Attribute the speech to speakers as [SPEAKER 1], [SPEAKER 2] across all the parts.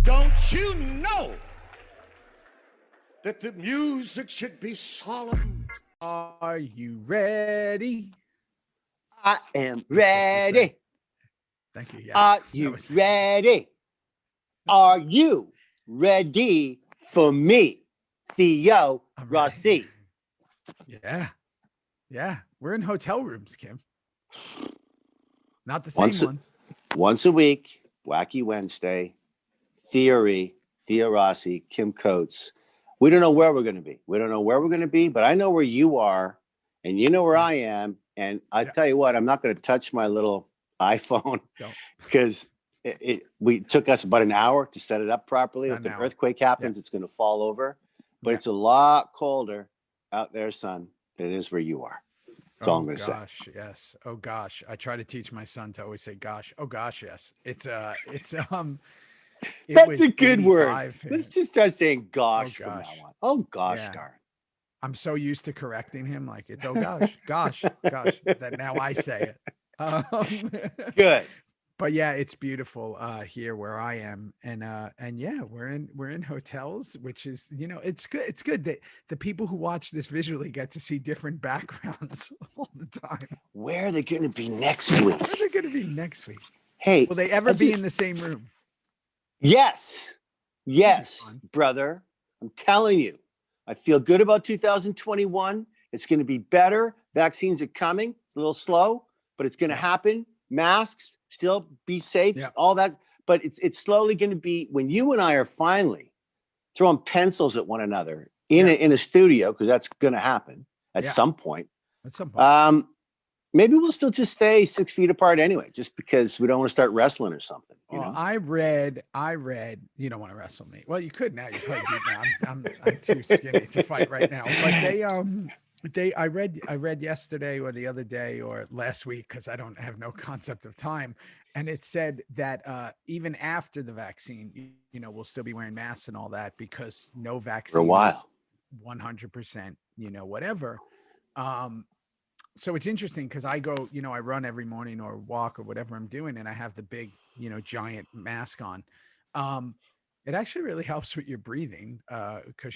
[SPEAKER 1] Don't you know that the music should be solemn?
[SPEAKER 2] Are you ready?
[SPEAKER 3] I am ready.
[SPEAKER 2] Thank you. Yes,
[SPEAKER 3] Are you ready? Are you ready for me, Theo Rossi?
[SPEAKER 2] Yeah. Yeah. We're in hotel rooms, Kim. Not the same ones.
[SPEAKER 3] Once a week, Wacky Wednesday, Theory, Theo Rossi, Kim Coates. We don't know where we're going to be. But I know where you are, and you know where I am. And I tell you what, I'm not going to touch my little iPhone because we took us about an hour to set it up properly. If an earthquake happens, it's going to fall over. But it's a lot colder out there, son, than it is where you are. That's all I'm going to say.
[SPEAKER 2] Gosh, yes. Oh gosh, I try to teach my son to always say "gosh." Oh gosh, yes. It's That's
[SPEAKER 3] a good word. Let's just start saying "gosh" from now on. Oh gosh, darn.
[SPEAKER 2] I'm so used to correcting him, like it's "oh gosh, gosh, gosh," that now I say it.
[SPEAKER 3] Good.
[SPEAKER 2] But yeah, it's beautiful here where I am, and yeah, we're in hotels, which is, it's good. It's good that the people who watch this visually get to see different backgrounds all the time.
[SPEAKER 3] Where are they going to be next week?
[SPEAKER 2] Hey, will they ever be in the same room?
[SPEAKER 3] Yes, brother. I'm telling you, I feel good about 2021. It's going to be better. Vaccines are coming. It's a little slow, but it's going to happen. Masks. Still be safe, all that. But it's slowly going to be when you and I are finally throwing pencils at one another in a studio, because that's going to happen at some point. Maybe we'll still just stay 6 feet apart anyway, just because we don't want to start wrestling or something. You know?
[SPEAKER 2] I read. You don't want to wrestle me. Well, you could now. You probably beat me. I'm too skinny to fight right now. But I read yesterday or the other day or last week, because I don't have no concept of time, and it said that even after the vaccine, we'll still be wearing masks and all that, because no vaccine
[SPEAKER 3] for a while,
[SPEAKER 2] 100%, whatever. So it's interesting because I go, I run every morning or walk or whatever I'm doing, and I have the big, giant mask on. It actually really helps with your breathing because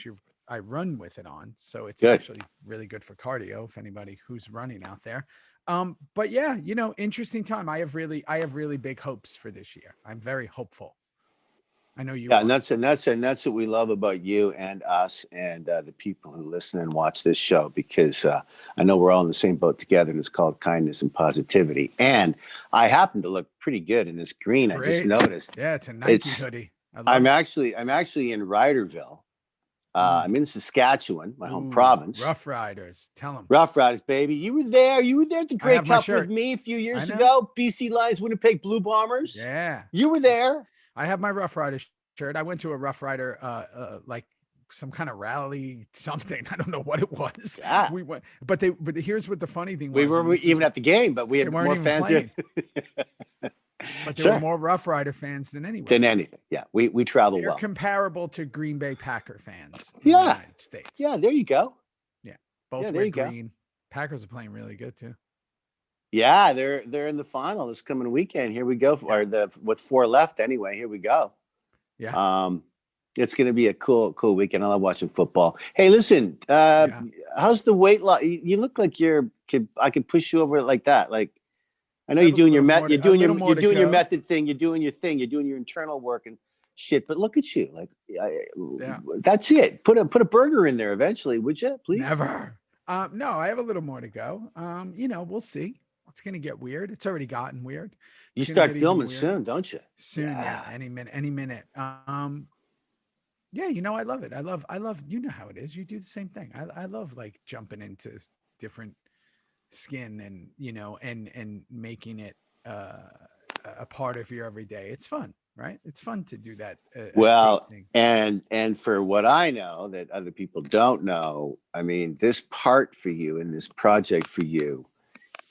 [SPEAKER 2] I run with it on. So it's actually really good for cardio if anybody who's running out there. But yeah, interesting time. I have really big hopes for this year. I'm very hopeful. I know you are.
[SPEAKER 3] And that's what we love about you and us and the people who listen and watch this show, because I know we're all in the same boat together, and it's called kindness and positivity. And I happen to look pretty good in this green. I just noticed.
[SPEAKER 2] Yeah, it's a Nike hoodie.
[SPEAKER 3] I'm actually in Riderville. I'm in Saskatchewan, my home province.
[SPEAKER 2] Rough Riders. Tell them.
[SPEAKER 3] Rough Riders, baby. You were there at the Grey Cup with me a few years ago. BC Lions, Winnipeg Blue Bombers.
[SPEAKER 2] Yeah.
[SPEAKER 3] You were there.
[SPEAKER 2] I have my Rough Rider shirt. I went to a Rough Rider, like some kind of rally, something. I don't know what it was.
[SPEAKER 3] Yeah.
[SPEAKER 2] We went, but here's what the funny thing was.
[SPEAKER 3] We weren't even at the game, but we had more fans here.
[SPEAKER 2] But there were more Rough Rider fans than anyone.
[SPEAKER 3] Than anything. Yeah. We travel well.
[SPEAKER 2] They're comparable to Green Bay Packer fans in the United States.
[SPEAKER 3] Yeah, there you go.
[SPEAKER 2] Yeah. Both wear green. Packers are playing really good too.
[SPEAKER 3] Yeah, they're in the final this coming weekend. Here we go. Or with 4 left anyway. Here we go.
[SPEAKER 2] Yeah.
[SPEAKER 3] It's going to be a cool weekend. I love watching football. Hey, listen, how's the weight loss? You look like I could push you over like that. Like, I know you're doing your method thing. You're doing your thing. You're doing your internal work and shit. But look at you. Like, that's it. Put a burger in there eventually, would you? Please.
[SPEAKER 2] Never. No, I have a little more to go. We'll see. It's going to get weird. It's already gotten weird.
[SPEAKER 3] You start filming soon, don't you?
[SPEAKER 2] Soon, yeah. Any minute. Yeah, I love it. I love, how it is. You do the same thing. I love like jumping into different skin and, and making it a part of your everyday. It's fun, right? It's fun to do that.
[SPEAKER 3] Well, and for what I know that other people don't know, I mean, this part for you and this project for you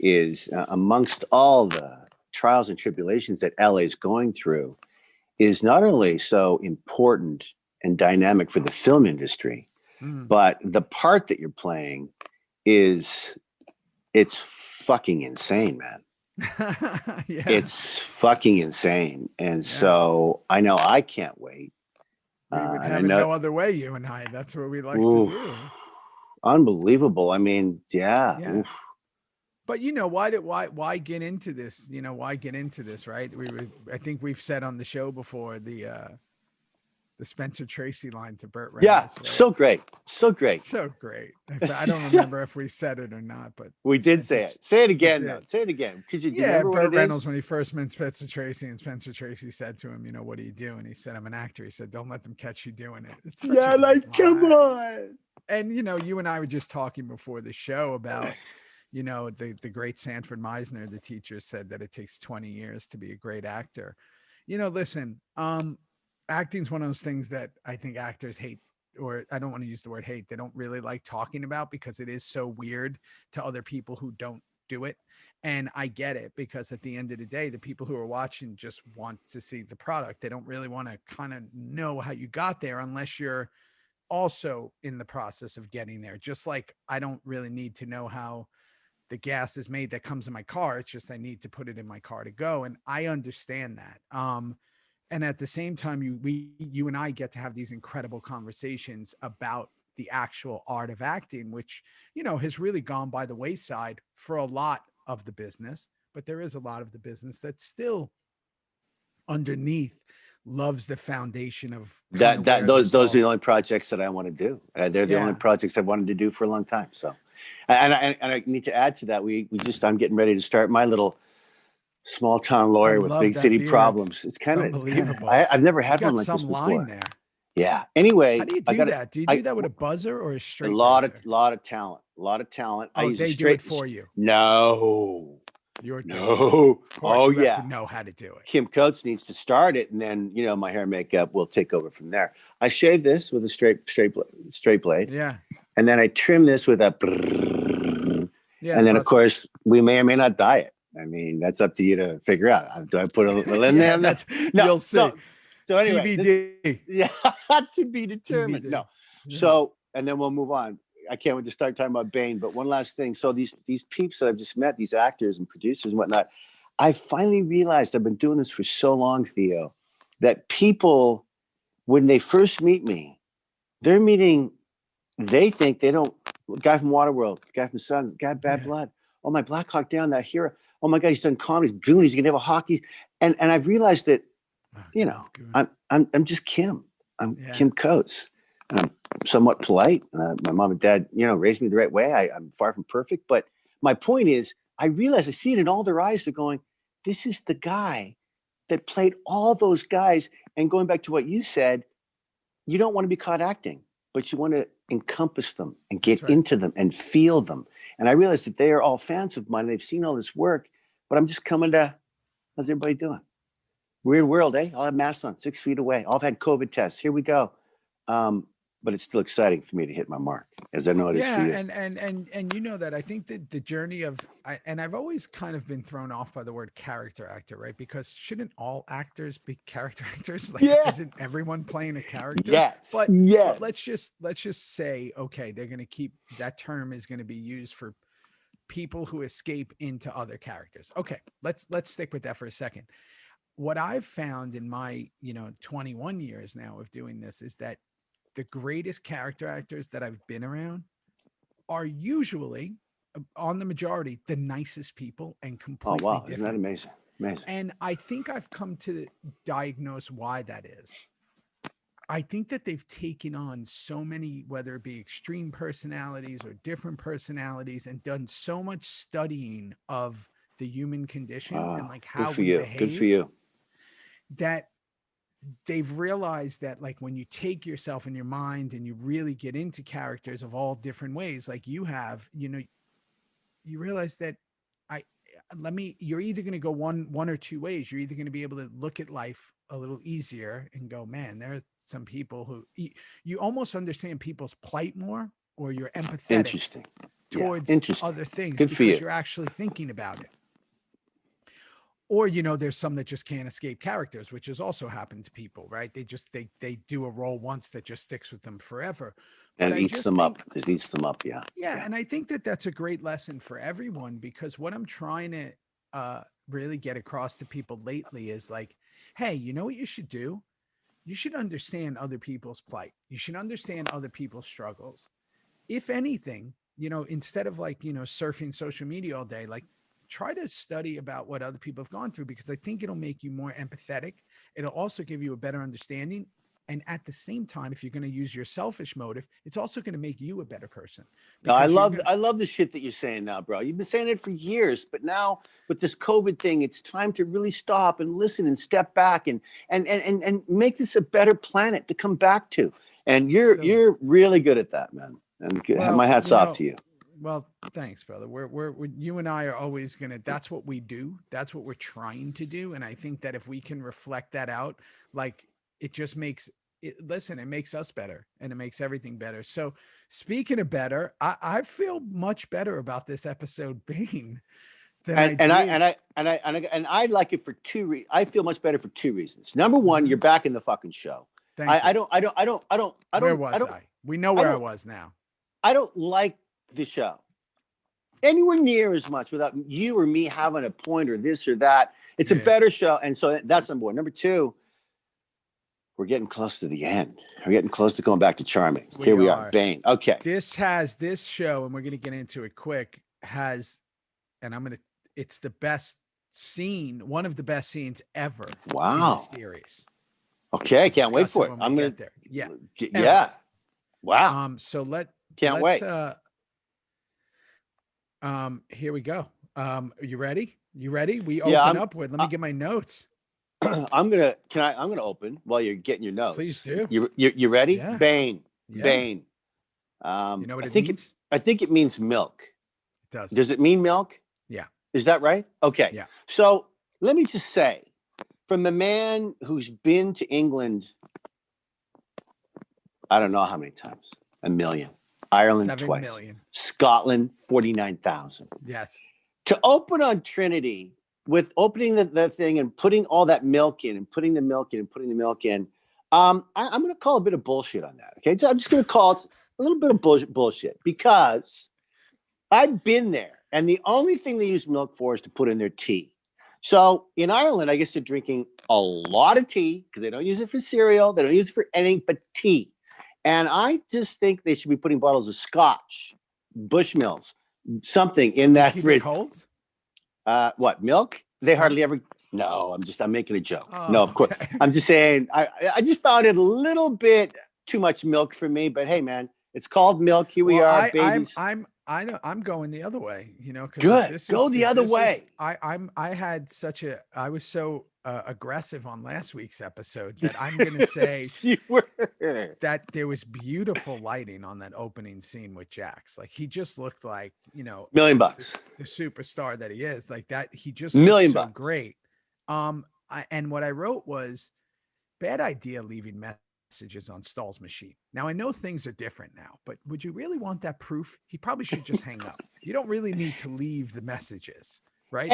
[SPEAKER 3] is amongst all the trials and tribulations that LA is going through, is not only so important and dynamic for the film industry, but the part that you're playing it's fucking insane, man.
[SPEAKER 2] Yeah.
[SPEAKER 3] It's fucking insane. And
[SPEAKER 2] Yeah.
[SPEAKER 3] so I know I can't wait.
[SPEAKER 2] We would
[SPEAKER 3] And I
[SPEAKER 2] have it
[SPEAKER 3] know,
[SPEAKER 2] no other way, you and I. That's what we like
[SPEAKER 3] oof,
[SPEAKER 2] to do.
[SPEAKER 3] unbelievable. I mean, yeah.
[SPEAKER 2] Yeah.
[SPEAKER 3] Oof.
[SPEAKER 2] But why get into this? Why get into this, right? I think we've said on the show before the Spencer Tracy line to Burt
[SPEAKER 3] Yeah,
[SPEAKER 2] Reynolds. Right?
[SPEAKER 3] so great. So great.
[SPEAKER 2] So great. I don't remember if we said it or not, but
[SPEAKER 3] We did say it. Say it again,
[SPEAKER 2] did.
[SPEAKER 3] though. Say it again. Could you
[SPEAKER 2] Yeah,
[SPEAKER 3] remember what
[SPEAKER 2] Burt
[SPEAKER 3] it
[SPEAKER 2] Reynolds
[SPEAKER 3] is?
[SPEAKER 2] when he first met Spencer Tracy, and Spencer Tracy said to him, "What do you do?" And he said, "I'm an actor." He said, "Don't let them catch you doing it." It's such
[SPEAKER 3] Yeah,
[SPEAKER 2] a great
[SPEAKER 3] like, come
[SPEAKER 2] line.
[SPEAKER 3] on.
[SPEAKER 2] And you and I were just talking before the show about the great Sanford Meisner, the teacher, said that it takes 20 years to be a great actor. Listen, acting's one of those things that I think actors hate, or I don't want to use the word hate. They don't really like talking about because it is so weird to other people who don't do it. And I get it, because at the end of the day, the people who are watching just want to see the product. They don't really want to kind of know how you got there unless you're also in the process of getting there. Just like I don't really need to know how the gas is made that comes in my car. It's just I need to put it in my car to go. And I understand that. And at the same time, you and I get to have these incredible conversations about the actual art of acting, which, has really gone by the wayside for a lot of the business. But there is a lot of the business that still underneath loves the foundation of
[SPEAKER 3] Those are the only projects that I want to do. They're the only projects I've wanted to do for a long time. So, and I need to add to that. I'm getting ready to start my little small town lawyer with big city problems. It's kind of unbelievable. I've never had one like this before.
[SPEAKER 2] Line there.
[SPEAKER 3] Yeah. Anyway,
[SPEAKER 2] how do you do that? Do you do that with a buzzer or a straight?
[SPEAKER 3] A lot of talent.
[SPEAKER 2] Oh, they do it for you.
[SPEAKER 3] No.
[SPEAKER 2] You're doing
[SPEAKER 3] no.
[SPEAKER 2] Oh you have to know how to do it.
[SPEAKER 3] Kim Coates needs to start it, and then my hair and makeup will take over from there. I shave this with a straight blade.
[SPEAKER 2] Yeah.
[SPEAKER 3] And then I trim this with a. Yeah. And then of course we may or may not dye it. I mean, that's up to you to figure out. Do I put a little in there?
[SPEAKER 2] No, you'll see.
[SPEAKER 3] So anyway,
[SPEAKER 2] TBD.
[SPEAKER 3] To be determined. TBD. No. Yeah. So, and then we'll move on. I can't wait to start talking about Bainne. But one last thing. So these peeps that I've just met, these actors and producers and whatnot, I finally realized, I've been doing this for so long, Theo, that people, when they first meet me, they think they don't, guy from Waterworld, guy from Sun, guy Bad Blood. Oh, my Black Hawk Down, that hero. Oh my God, he's done comedies, Goonies, he's gonna have a hockey. And I've realized that, I'm just Kim. I'm Kim Coates. And I'm somewhat polite. My mom and dad, raised me the right way. I'm far from perfect. But my point is, I realize, I see it in all their eyes. They're going, this is the guy that played all those guys. And going back to what you said, you don't want to be caught acting, but you want to encompass them and get into them and feel them. And I realized that they are all fans of mine. They've seen all this work, but I'm just coming to, how's everybody doing? Weird world, eh? I'll have masks on 6 feet away. I'll have had COVID tests. Here we go. But it's still exciting for me to hit my mark, as I know it is for you.
[SPEAKER 2] And you know that I think that the journey of, and I've always kind of been thrown off by the word character actor, right? Because shouldn't all actors be character actors? Like, isn't everyone playing a character?
[SPEAKER 3] Yes.
[SPEAKER 2] But let's just say, okay, they're going to keep, that term is going to be used for people who escape into other characters. Okay, let's stick with that for a second. What I've found in my 21 years now of doing this is that the greatest character actors that I've been around are usually, on the majority, the nicest people and completely different.
[SPEAKER 3] Isn't that amazing? Amazing.
[SPEAKER 2] And I think I've come to diagnose why that is. I think that they've taken on so many, whether it be extreme personalities or different personalities, and done so much studying of the human condition and like how we behave.
[SPEAKER 3] Good for you.
[SPEAKER 2] That they've realized that, like, when you take yourself in your mind and you really get into characters of all different ways, like you have, you realize that you're either going to go one or two ways. You're either going to be able to look at life a little easier and go, man, there are some people who you almost understand people's plight more, or you're empathetic towards other things because you're actually thinking about it. Or, there's some that just can't escape characters, which has also happened to people, right? They do a role once that just sticks with them forever.
[SPEAKER 3] And it eats them up. It eats them up,
[SPEAKER 2] Yeah, and I think that that's a great lesson for everyone, because what I'm trying to really get across to people lately is like, hey, you know what you should do? You should understand other people's plight. You should understand other people's struggles. If anything, instead of like, surfing social media all day, like try to study about what other people have gone through, because I think it'll make you more empathetic. It'll also give you a better understanding. And at the same time, if you're going to use your selfish motive, it's also going to make you a better person.
[SPEAKER 3] No, I love the shit that you're saying now, bro. You've been saying it for years, but now with this COVID thing, it's time to really stop and listen and step back and make this a better planet to come back to. And you're really good at that, man. And my hat's off to you.
[SPEAKER 2] Well, thanks, brother. We're you and I are always gonna. That's what we do. That's what we're trying to do. And I think that if we can reflect that out, like it just makes it. Listen, it makes us better, and it makes everything better. So, speaking of better, I feel much better about this episode, Bane.
[SPEAKER 3] I like it for two reasons. I feel much better for two reasons. Number one, you're back in the fucking show. I don't.
[SPEAKER 2] Where was I? We know where I was now.
[SPEAKER 3] I don't like the show anywhere near as much without you or me having a point or this or that. It's a better show. And so that's number one. Number two, we're getting close to the end. We're getting close to going back to Charming. Here we are. Bainne. Okay.
[SPEAKER 2] This show, and we're going to get into it quick, it's the best scene, one of the best scenes ever.
[SPEAKER 3] Wow.
[SPEAKER 2] In the series.
[SPEAKER 3] Okay. Can't wait for it. I'm going to
[SPEAKER 2] get there. Yeah.
[SPEAKER 3] Yeah. Wow.
[SPEAKER 2] So
[SPEAKER 3] Can't wait.
[SPEAKER 2] Here we go. You ready? We open up with, let me get my notes.
[SPEAKER 3] I'm gonna open while you're getting your notes.
[SPEAKER 2] Please do.
[SPEAKER 3] You ready?
[SPEAKER 2] Yeah.
[SPEAKER 3] Bainne.
[SPEAKER 2] Yeah.
[SPEAKER 3] Bainne.
[SPEAKER 2] You know what it means?
[SPEAKER 3] I think it means milk.
[SPEAKER 2] It does.
[SPEAKER 3] Does it mean milk?
[SPEAKER 2] Yeah.
[SPEAKER 3] Is that right? Okay.
[SPEAKER 2] Yeah.
[SPEAKER 3] So let me just say, from the man who's been to England, I don't know how many times, 1 million. Ireland
[SPEAKER 2] 7
[SPEAKER 3] twice.
[SPEAKER 2] million.
[SPEAKER 3] Scotland 49,000.
[SPEAKER 2] Yes.
[SPEAKER 3] To open on Trinity with opening the thing and putting all that milk in and putting the milk in and putting the milk in, I'm going to call a bit of bullshit on that. Okay, so I'm just going to call it a little bit of bullshit because I've been there, and the only thing they use milk for is to put in their tea. So in Ireland, I guess they're drinking a lot of tea because they don't use it for cereal, they don't use it for anything but tea. And I just think they should be putting bottles of scotch, Bushmills, something in that fridge.
[SPEAKER 2] Cold?
[SPEAKER 3] What, milk? They hardly ever. No, I'm making a joke.
[SPEAKER 2] Oh,
[SPEAKER 3] no, of course.
[SPEAKER 2] Okay.
[SPEAKER 3] I'm just saying, I just found it a little bit too much milk for me, but hey, man, it's called milk. Here we are, babies.
[SPEAKER 2] I'm going the other way,
[SPEAKER 3] Good. Go the other way.
[SPEAKER 2] I was so aggressive on last week's episode that I'm going to say
[SPEAKER 3] you were.
[SPEAKER 2] that there was beautiful lighting on that opening scene with Jax. Like he just looked like,
[SPEAKER 3] $1 million.
[SPEAKER 2] The superstar that he is, like that. He just
[SPEAKER 3] $1 million
[SPEAKER 2] so great. And what I wrote was, bad idea leaving messages on Stahls' machine. Now I know things are different now, but would you really want that proof? He probably should just hang up. You don't really need to leave the messages, right?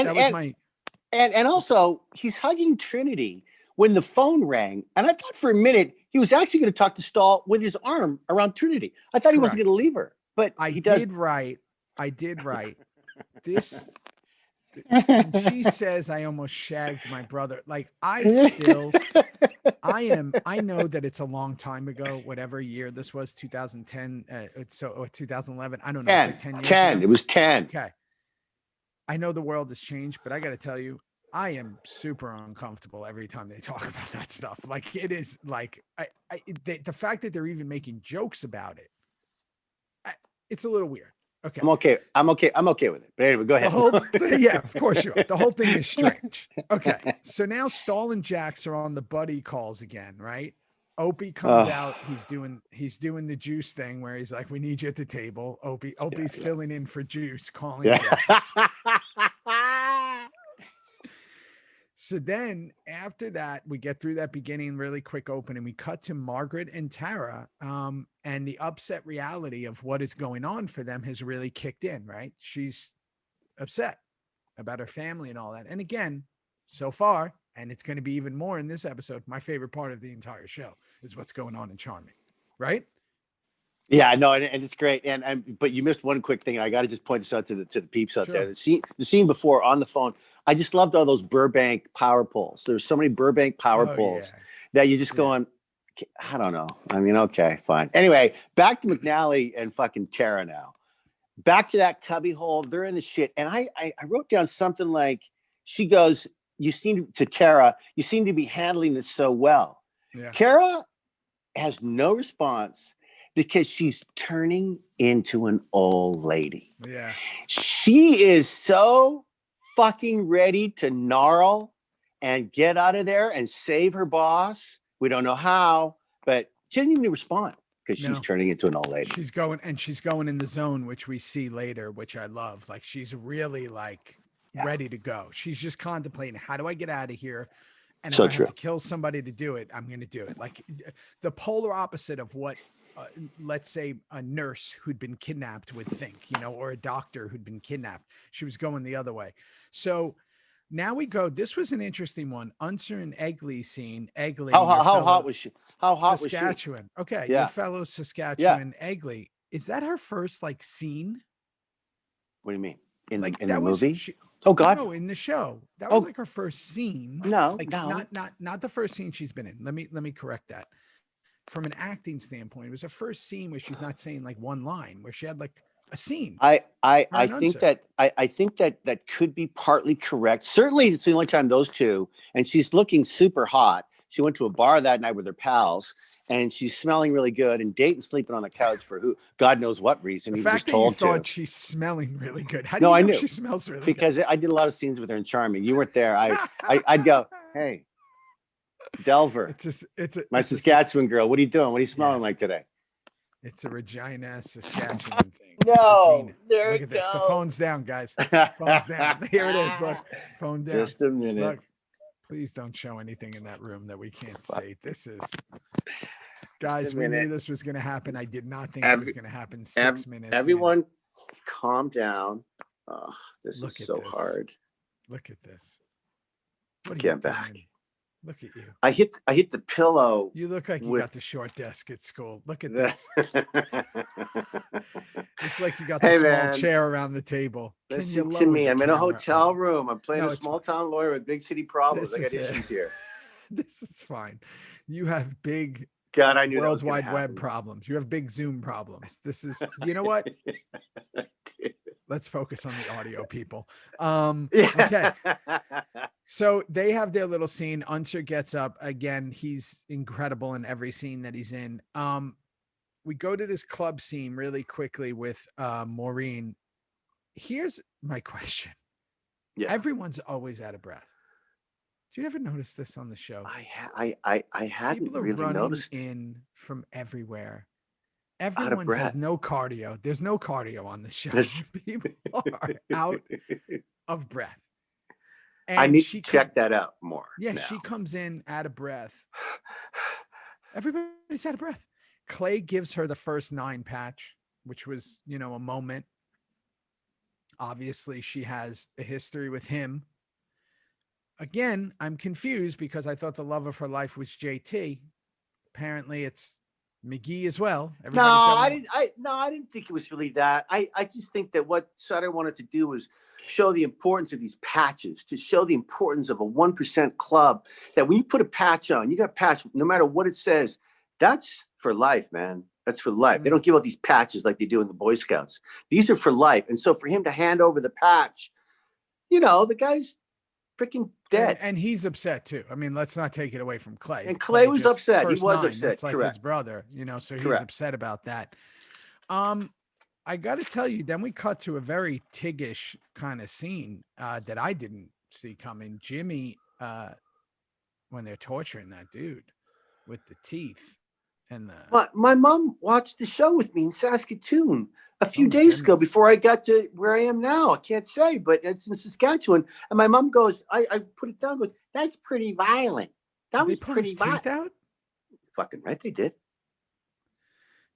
[SPEAKER 3] And also he's hugging Trinity when the phone rang, and I thought for a minute he was actually going to talk to Stahl with his arm around Trinity. I thought he wasn't going to leave her, but
[SPEAKER 2] I did write this. And she says, I almost shagged my brother. Like I know that it's a long time ago, whatever year this was, 2010, or 2011. I don't know.
[SPEAKER 3] 10,
[SPEAKER 2] like 10 years
[SPEAKER 3] 10.
[SPEAKER 2] ago.
[SPEAKER 3] It was 10.
[SPEAKER 2] Okay. I know the world has changed, but I got to tell you, I am super uncomfortable every time they talk about that stuff. Like it is like, the fact that they're even making jokes about it, it's a little weird. Okay.
[SPEAKER 3] I'm okay with it. But anyway, go ahead.
[SPEAKER 2] Yeah, of course you are. The whole thing is strange. Okay. So now Stahl and Jax are on the buddy calls again, right? Opie comes out. He's doing the Juice thing where he's like, we need you at the table. Opie's filling in for Juice, calling Jax. So then after that, we get through that beginning really quick open and we cut to Margaret and Tara. And the upset reality of what is going on for them has really kicked in, right? She's upset about her family and all that. And again, so far, and it's going to be even more in this episode, my favorite part of the entire show is what's going on in Charming, right?
[SPEAKER 3] Yeah, no, and it's great. But you missed one quick thing, and I got to just point this out to the peeps out there. The scene before on the phone, I just loved all those Burbank power poles. There's so many Burbank power poles that you just going, I don't know. I mean, okay, fine. Anyway, back to McNally and fucking Tara now. Back to that cubby hole. They're in the shit. And I wrote down something like, she goes, you seem to Tara, you seem to be handling this so well. Yeah. Tara has no response because she's turning into an old lady. Yeah. She is so fucking ready to gnarl and get out of there and save her boss. We don't know how, but she didn't even respond because she's turning into an old lady.
[SPEAKER 2] She's going in the zone, which we see later, which I love. Like she's really like ready to go. She's just contemplating, how do I get out of here? And if I have to kill somebody to do it, I'm going to do it. Like the polar opposite of what, let's say, a nurse who'd been kidnapped would think, you know, or a doctor who'd been kidnapped. She was going the other way. So now we go. This was an interesting one. Unser and Egley scene. Egley.
[SPEAKER 3] How hot was she? How hot was she?
[SPEAKER 2] Saskatchewan. Okay. Yeah. Your fellow Saskatchewan Egley. Is that her first like scene?
[SPEAKER 3] What do you mean? In the movie? Oh God!
[SPEAKER 2] No, in the show. That was like her first scene.
[SPEAKER 3] No,
[SPEAKER 2] like not the first scene she's been in. Let me correct that. From an acting standpoint, it was her first scene where she's not saying like one line, where she had like a scene.
[SPEAKER 3] I think that could be partly correct. Certainly, it's the only time those two, and she's looking super hot. She went to a bar that night with her pals, and she's smelling really good. And Dayton's sleeping on the couch for God knows what reason.
[SPEAKER 2] The
[SPEAKER 3] he
[SPEAKER 2] fact
[SPEAKER 3] was
[SPEAKER 2] that
[SPEAKER 3] told
[SPEAKER 2] you thought
[SPEAKER 3] to.
[SPEAKER 2] She's smelling really good. How do you know
[SPEAKER 3] I knew
[SPEAKER 2] she smells really
[SPEAKER 3] because
[SPEAKER 2] good?
[SPEAKER 3] I did a lot of scenes with her in Charming. You weren't there. I'd go, hey, Delver, my Saskatchewan girl. What are you doing? What are you smelling like today?
[SPEAKER 2] It's a Regina, Saskatchewan thing.
[SPEAKER 3] No,
[SPEAKER 2] Regina. Look at this. The phone's down, guys. Phone's down. Here it is. Look, phone down.
[SPEAKER 3] Just a minute.
[SPEAKER 2] Look, please don't show anything in that room that we can't say. This is, guys. We knew this was going to happen. I did not think it was going to happen 6 minutes.
[SPEAKER 3] Everyone, calm down. Oh, this is so hard.
[SPEAKER 2] Look at this. What
[SPEAKER 3] Get back.
[SPEAKER 2] Look at you.
[SPEAKER 3] I hit the pillow.
[SPEAKER 2] You look like you got the short desk at school. Look at this. It's like you got the small chair around the table.
[SPEAKER 3] Listen to me. I'm in a hotel room. I'm playing a small town lawyer with big city problems. I got issues here.
[SPEAKER 2] This is fine. You have big
[SPEAKER 3] I knew
[SPEAKER 2] World Wide Web problems. You have big Zoom problems. This is, you know what? Let's focus on the audio, people. Okay. So they have their little scene. Unser gets up again. He's incredible in every scene that he's in. We go to this club scene really quickly with Maureen. Here's my question. Yeah. Everyone's always out of breath. Do you ever notice this on the show?
[SPEAKER 3] I hadn't really noticed.
[SPEAKER 2] In from everywhere. Everyone has no cardio. There's no cardio on the show. People are out of breath. And
[SPEAKER 3] I need to check that out more.
[SPEAKER 2] Yeah, now. She comes in out of breath. Everybody's out of breath. Clay gives her the first 9 patch, which was, you know, a moment. Obviously, she has a history with him. Again, I'm confused because I thought the love of her life was JT. Apparently, it's McGee as well.
[SPEAKER 3] I didn't think it was really that. I just think that what Sutter wanted to do was show the importance of these patches, to show the importance of a 1% club, that when you put a patch on, you got a patch, no matter what it says, that's for life, man. That's for life. They don't give out these patches like they do in the Boy Scouts. These are for life. And so for him to hand over the patch, you know, the guy's freaking dead.
[SPEAKER 2] And he's upset too. I mean, let's not take it away from Clay.
[SPEAKER 3] And Clay was upset. He was upset.
[SPEAKER 2] It's like his brother, you know, so he's upset about that. I got to tell you, then we cut to a very Tiggish kind of scene that I didn't see coming. Jimmy, when they're torturing that dude with the teeth and the...
[SPEAKER 3] My mom watched the show with me in Saskatoon a few days ago before I got to where I am now. I can't say, but it's in Saskatchewan. And my mom goes, I put it down, goes, that's pretty violent. That was pretty violent. Teeth out? Fucking right, they did.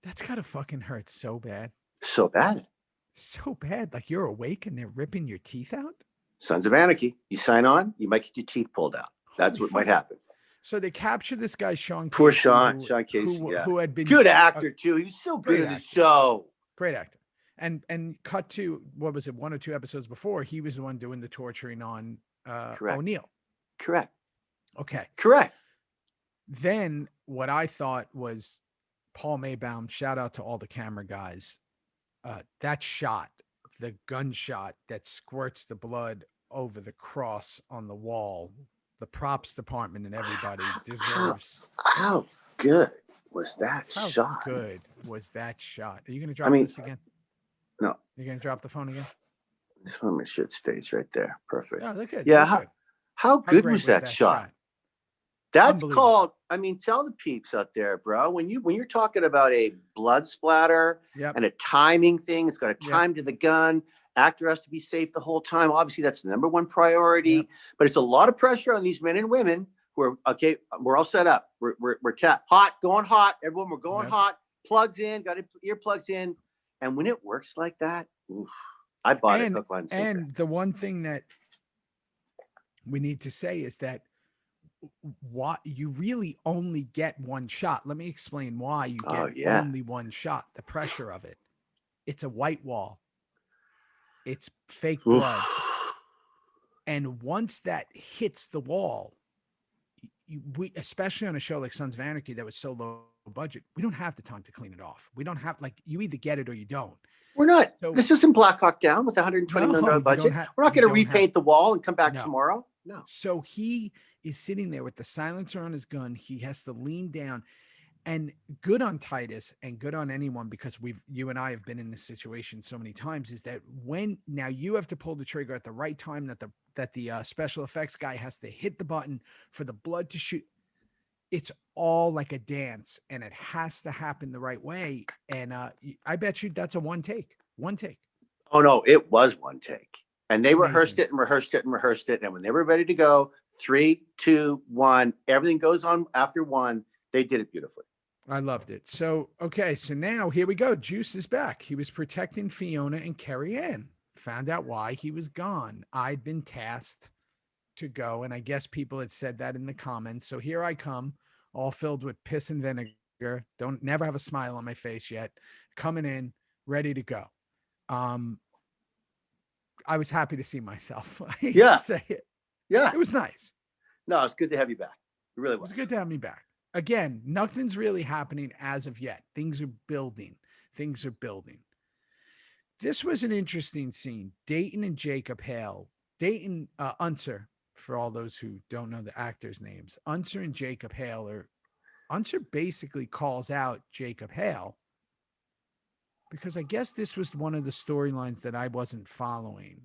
[SPEAKER 2] That's gotta fucking hurt so bad.
[SPEAKER 3] So bad.
[SPEAKER 2] So bad. Like you're awake and they're ripping your teeth out?
[SPEAKER 3] Sons of Anarchy. You sign on, you might get your teeth pulled out. That's what might happen.
[SPEAKER 2] So they capture this guy, Sean Casey.
[SPEAKER 3] Poor Sean Casey,
[SPEAKER 2] who had been
[SPEAKER 3] good actor too. He was so good in the show.
[SPEAKER 2] Great actor. And cut to, what was it, 1 or 2 episodes before, he was the one doing the torturing on
[SPEAKER 3] Correct.
[SPEAKER 2] O'Neill.
[SPEAKER 3] Correct.
[SPEAKER 2] Okay.
[SPEAKER 3] Correct.
[SPEAKER 2] Then what I thought was Paul Maybaum, shout out to all the camera guys. That shot, the gunshot that squirts the blood over the cross on the wall, the props department and everybody deserves.
[SPEAKER 3] How good was that
[SPEAKER 2] How
[SPEAKER 3] shot?
[SPEAKER 2] good was that shot? Are you going to drop this again?
[SPEAKER 3] No.
[SPEAKER 2] You're going to drop the phone again?
[SPEAKER 3] This one, my shit stays right there. Perfect.
[SPEAKER 2] Oh, look good.
[SPEAKER 3] Yeah.
[SPEAKER 2] Look good.
[SPEAKER 3] How good
[SPEAKER 2] great
[SPEAKER 3] was that shot? That's
[SPEAKER 2] Unbelievable.
[SPEAKER 3] called, I mean, tell the peeps out there, bro, when you're talking about a blood splatter and a timing thing, it's got a time to the gun. Actor has to be safe the whole time. Obviously, that's the number one priority. But it's a lot of pressure on these men and women who are, okay, we're all set up. We're tapped. Hot, going hot. Everyone, we're going hot. Plugs in, got earplugs in. And when it works like that, oof, I bought it hook, line, sinker.
[SPEAKER 2] And the one thing that we need to say is that you really only get one shot. Let me explain why you get only one shot. The pressure of it. It's a white wall. It's fake blood. And once that hits the wall, we, especially on a show like Sons of Anarchy that was so low budget, we don't have the time to clean it off. We don't have, like, you either get it or you don't.
[SPEAKER 3] We're not. So, this isn't Black Hawk Down with $120 million budget. We're not going to repaint the wall and come back tomorrow. No.
[SPEAKER 2] So he is sitting there with the silencer on his gun. He has to lean down, and good on Titus and good on anyone, because you and I have been in this situation so many times, is that when now you have to pull the trigger at the right time, that the special effects guy has to hit the button for the blood to shoot. It's all like a dance, and it has to happen the right way. And I bet you that's a one take.
[SPEAKER 3] Oh no, it was one take. And they rehearsed it and rehearsed it and rehearsed it. And when they were ready to go, 3, 2, 1, everything goes on after one. They did it beautifully.
[SPEAKER 2] I loved it. So, okay. So now here we go. Juice is back. He was protecting Fiona and Carrie Ann. Found out why he was gone. I'd been tasked to go, and I guess people had said that in the comments. So here I come, all filled with piss and vinegar. Never have a smile on my face yet. Coming in, ready to go. I was happy to see myself. Say it.
[SPEAKER 3] Yeah.
[SPEAKER 2] It was nice.
[SPEAKER 3] No, it's good to have you back. It really was.
[SPEAKER 2] It was good to have me back. Again, nothing's really happening as of yet. Things are building. This was an interesting scene. Dayton and Jacob Hale. Dayton, Unser, for all those who don't know the actors' names. Unser and Jacob Hale Unser basically calls out Jacob Hale, because I guess this was one of the storylines that I wasn't following.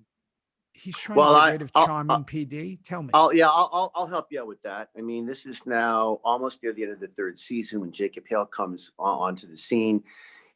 [SPEAKER 2] He's trying to get rid of Charming PD. Tell me.
[SPEAKER 3] I'll help you out with that. I mean, this is now almost near the end of the third season when Jacob Hale comes onto the scene.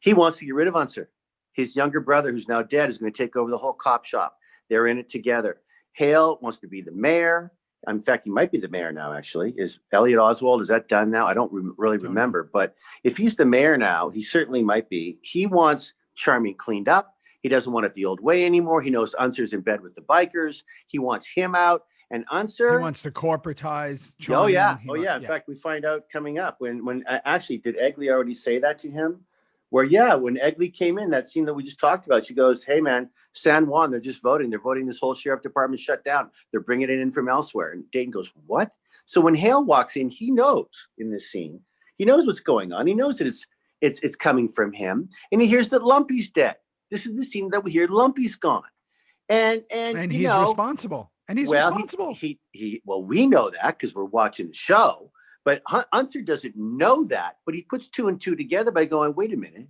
[SPEAKER 3] He wants to get rid of Unser. His younger brother, who's now dead, is going to take over the whole cop shop. They're in it together. Hale wants to be the mayor. In fact, he might be the mayor now, actually. Is Elliot Oswald, is that done now? I don't really remember. But if he's the mayor now, he certainly might be. He wants Charming cleaned up. He doesn't want it the old way anymore. He knows Unser's in bed with the bikers. He wants him out. And Unser...
[SPEAKER 2] He wants to corporatize
[SPEAKER 3] Charming. Oh, yeah. In fact, we find out coming up when actually, did Egley already say that to him? Where, when Egley came in, that scene that we just talked about, she goes, hey, man, San Juan, they're just voting. They're voting this whole sheriff department shut down. They're bringing it in from elsewhere. And Dayton goes, what? So when Hale walks in, he knows in this scene. He knows what's going on. He knows that it's coming from him. And he hears that Lumpy's dead. This is the scene that we hear Lumpy's gone. And
[SPEAKER 2] he's responsible. And he's responsible.
[SPEAKER 3] Well, we know that because we're watching the show. But Unser doesn't know that, but he puts 2 and 2 together by going, wait a minute,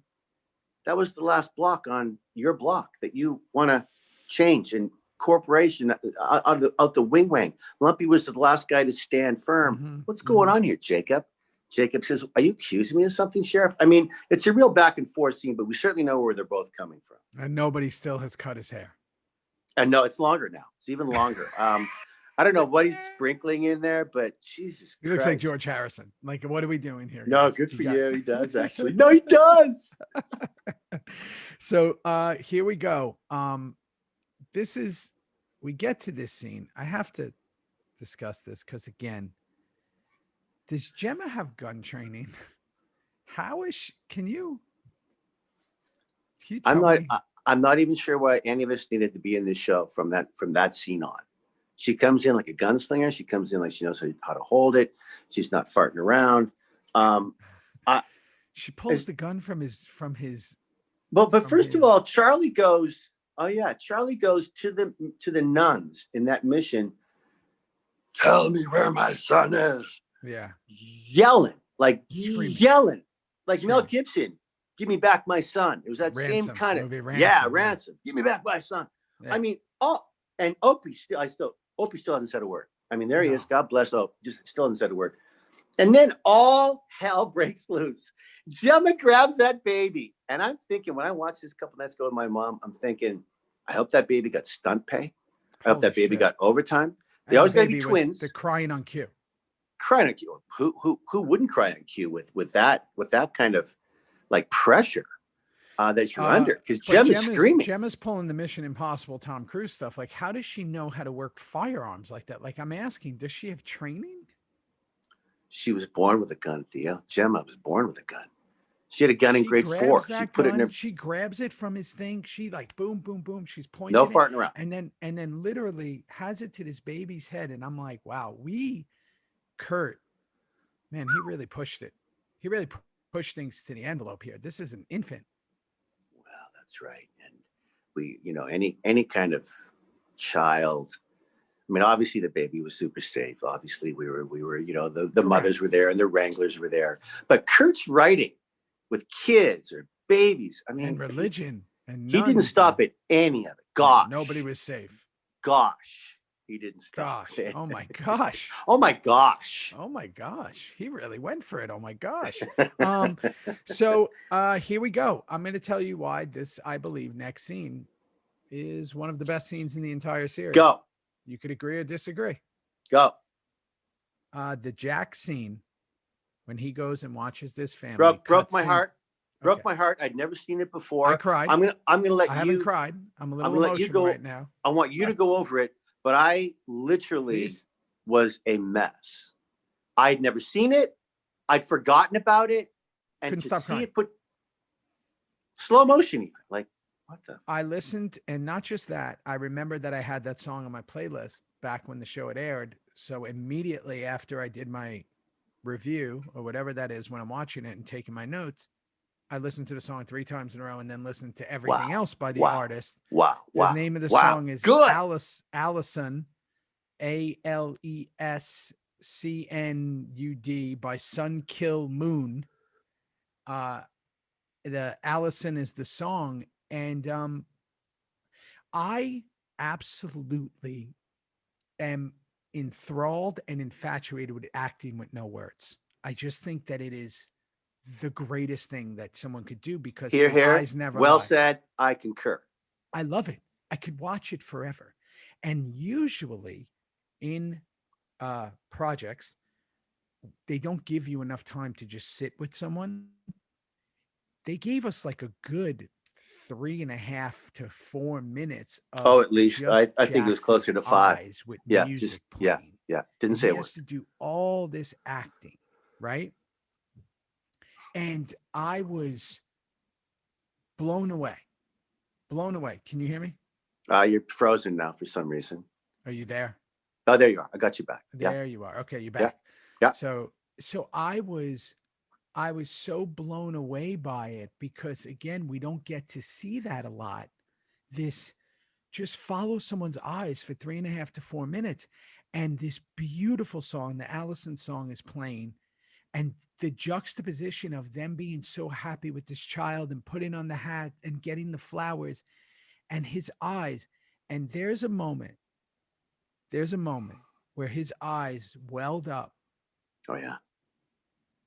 [SPEAKER 3] that was the last block on your block that you want to change, and corporation out the wing. Lumpy was the last guy to stand firm. Mm-hmm. What's going on here, Jacob? Jacob says, are you accusing me of something, Sheriff? I mean, it's a real back and forth scene, but we certainly know where they're both coming from.
[SPEAKER 2] And nobody still has cut his hair.
[SPEAKER 3] And no, it's longer now. It's even longer. I don't know what he's sprinkling in there, but Jesus
[SPEAKER 2] He looks like George Harrison. Like, what are we doing here?
[SPEAKER 3] No, guys? Good for you. He does, actually. No, he does.
[SPEAKER 2] So here we go. We get to this scene. I have to discuss this because, again, does Gemma have gun training? How is she? Can you tell me?
[SPEAKER 3] I'm not even sure why any of us needed to be in this show from that scene on. She comes in like a gunslinger. She comes in like she knows how to hold it. She's not farting around.
[SPEAKER 2] She pulls the gun from his
[SPEAKER 3] But first of all, Charlie goes. Oh yeah, Charlie goes to the nuns in that mission. Tell me where my son is.
[SPEAKER 2] Yeah.
[SPEAKER 3] Yelling like
[SPEAKER 2] Screaming.
[SPEAKER 3] Mel Gibson. Give me back my son. It was that
[SPEAKER 2] Ransom,
[SPEAKER 3] same kind of
[SPEAKER 2] Ransom,
[SPEAKER 3] ransom. Give me back my son.
[SPEAKER 2] Yeah.
[SPEAKER 3] I mean, and Opie still hasn't said a word. I mean, there he is. God bless Opie. Just still hasn't said a word. And then all hell breaks loose. Gemma grabs that baby. And I'm thinking, when I watched this a couple nights ago with my mom, I'm thinking, I hope that baby got stunt pay. I hope that baby got overtime. They always got to be twins.
[SPEAKER 2] They're crying on cue.
[SPEAKER 3] Crying on cue. Who wouldn't cry on cue with that kind of like pressure that you're under? Because Gemma's screaming.
[SPEAKER 2] Gemma's pulling the Mission Impossible Tom Cruise stuff. Like, how does she know how to work firearms like that? Like, I'm asking, does she have training?
[SPEAKER 3] She was born with a gun, Theo. Gemma was born with a gun. She had a gun in grade 4. She put it in her.
[SPEAKER 2] She grabs it from his thing. She like boom, boom, boom. She's pointing.
[SPEAKER 3] No farting around.
[SPEAKER 2] And then literally has it to this baby's head. And I'm like, wow, Kurt, man, he really pushed it. He really pushed things to the envelope here. This is an infant.
[SPEAKER 3] Well, that's right. And we, any kind of child. I mean, obviously the baby was super safe. Obviously we were, the mothers were there and the wranglers were there. But Kurt's writing with kids or babies, I mean,
[SPEAKER 2] and religion,
[SPEAKER 3] he didn't stop at any of it. Gosh,
[SPEAKER 2] nobody was safe.
[SPEAKER 3] Gosh, he didn't stop.
[SPEAKER 2] Gosh, oh my gosh.
[SPEAKER 3] Oh my gosh.
[SPEAKER 2] Oh my gosh. He really went for it. Oh my gosh. So here we go. I'm going to tell you why this, I believe, next scene is one of the best scenes in the entire series.
[SPEAKER 3] Go.
[SPEAKER 2] You could agree or disagree.
[SPEAKER 3] Go.
[SPEAKER 2] The Jax scene when he goes and watches this family.
[SPEAKER 3] Broke my heart. Broke my heart. I'd never seen it before.
[SPEAKER 2] I cried.
[SPEAKER 3] I'm gonna let you.
[SPEAKER 2] I haven't cried. I'm a little emotional right now.
[SPEAKER 3] I want you to go over it, but I literally was a mess. I'd never seen it. I'd forgotten about it, and
[SPEAKER 2] couldn't stop crying.
[SPEAKER 3] It put slow motion even. Like, what the?
[SPEAKER 2] I listened, and not just that. I remember that I had that song on my playlist back when the show had aired. So immediately after I did my review or whatever that is, when I'm watching it and taking my notes, I listened to the song 3 times in a row and then listened to everything else by the artist. The name of the song is Allison, ALESCNUD by Sun Kill Moon. The Allison is the song. And I absolutely am enthralled and infatuated with acting with no words. I just think that it is the greatest thing that someone could do because eyes never
[SPEAKER 3] well
[SPEAKER 2] lie.
[SPEAKER 3] Said. I concur.
[SPEAKER 2] I love it. I could watch it forever. And usually in projects, they don't give you enough time to just sit with someone. They gave us like a good 3.5 to 4 minutes.
[SPEAKER 3] At least I think it was closer to 5.
[SPEAKER 2] With
[SPEAKER 3] yeah,
[SPEAKER 2] music
[SPEAKER 3] yeah. Didn't say it was
[SPEAKER 2] to do all this acting, right? And I was blown away. Can you hear me?
[SPEAKER 3] You're frozen now for some reason.
[SPEAKER 2] Are you there?
[SPEAKER 3] Oh, there you are. I got you back.
[SPEAKER 2] There you are. Okay, you're back.
[SPEAKER 3] Yeah.
[SPEAKER 2] So I was so blown away by it because, again, we don't get to see that a lot. This just follow someone's eyes for 3.5 to 4 minutes. And this beautiful song, the Allison song, is playing. And the juxtaposition of them being so happy with this child and putting on the hat and getting the flowers and his eyes. And there's a moment where his eyes welled up.
[SPEAKER 3] Oh, yeah.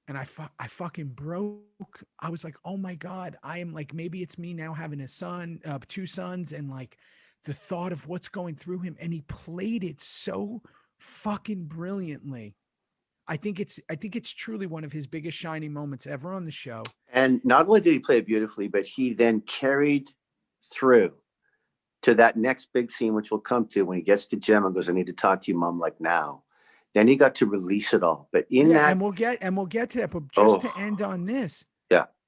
[SPEAKER 2] And I fucking broke. I was like, oh my God, I am like, maybe it's me now having a son, 2 sons, and like the thought of what's going through him. And he played it so fucking brilliantly. I think it's truly one of his biggest shining moments ever on the show.
[SPEAKER 3] And not only did he play it beautifully, but he then carried through to that next big scene, which we'll come to when he gets to Gemma and goes, I need to talk to you, Mom, like now. Then he got to release it all. But
[SPEAKER 2] and we'll get to that. But just to end on this,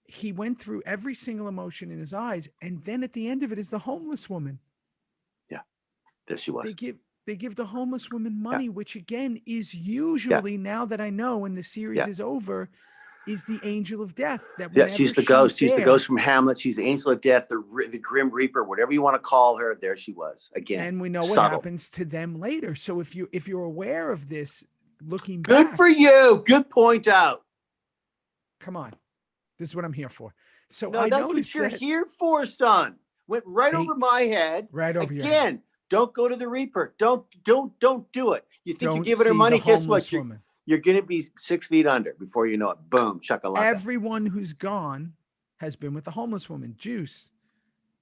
[SPEAKER 2] he went through every single emotion in his eyes, and then at the end of it is the homeless woman.
[SPEAKER 3] Yeah, there she was.
[SPEAKER 2] they give the homeless woman money, which again is usually, now that I know when the series is over, is the angel of death. That
[SPEAKER 3] she's the ghost. She's the ghost from Hamlet. She's the angel of death, the grim reaper, whatever you want to call her. There she was again.
[SPEAKER 2] And we know what happens to them later. So if you're aware of this, looking back,
[SPEAKER 3] good for you. Good point out.
[SPEAKER 2] Come on, this is what I'm here for. So
[SPEAKER 3] no, that's what you're here for, son. Went right over my head.
[SPEAKER 2] Right over your
[SPEAKER 3] head. Again, don't go to the Reaper. Don't do it. You think you're giving her money? Guess what? You're going to be 6 feet under before you know it. Boom, shakalaka.
[SPEAKER 2] Everyone who's gone has been with the homeless woman. Juice,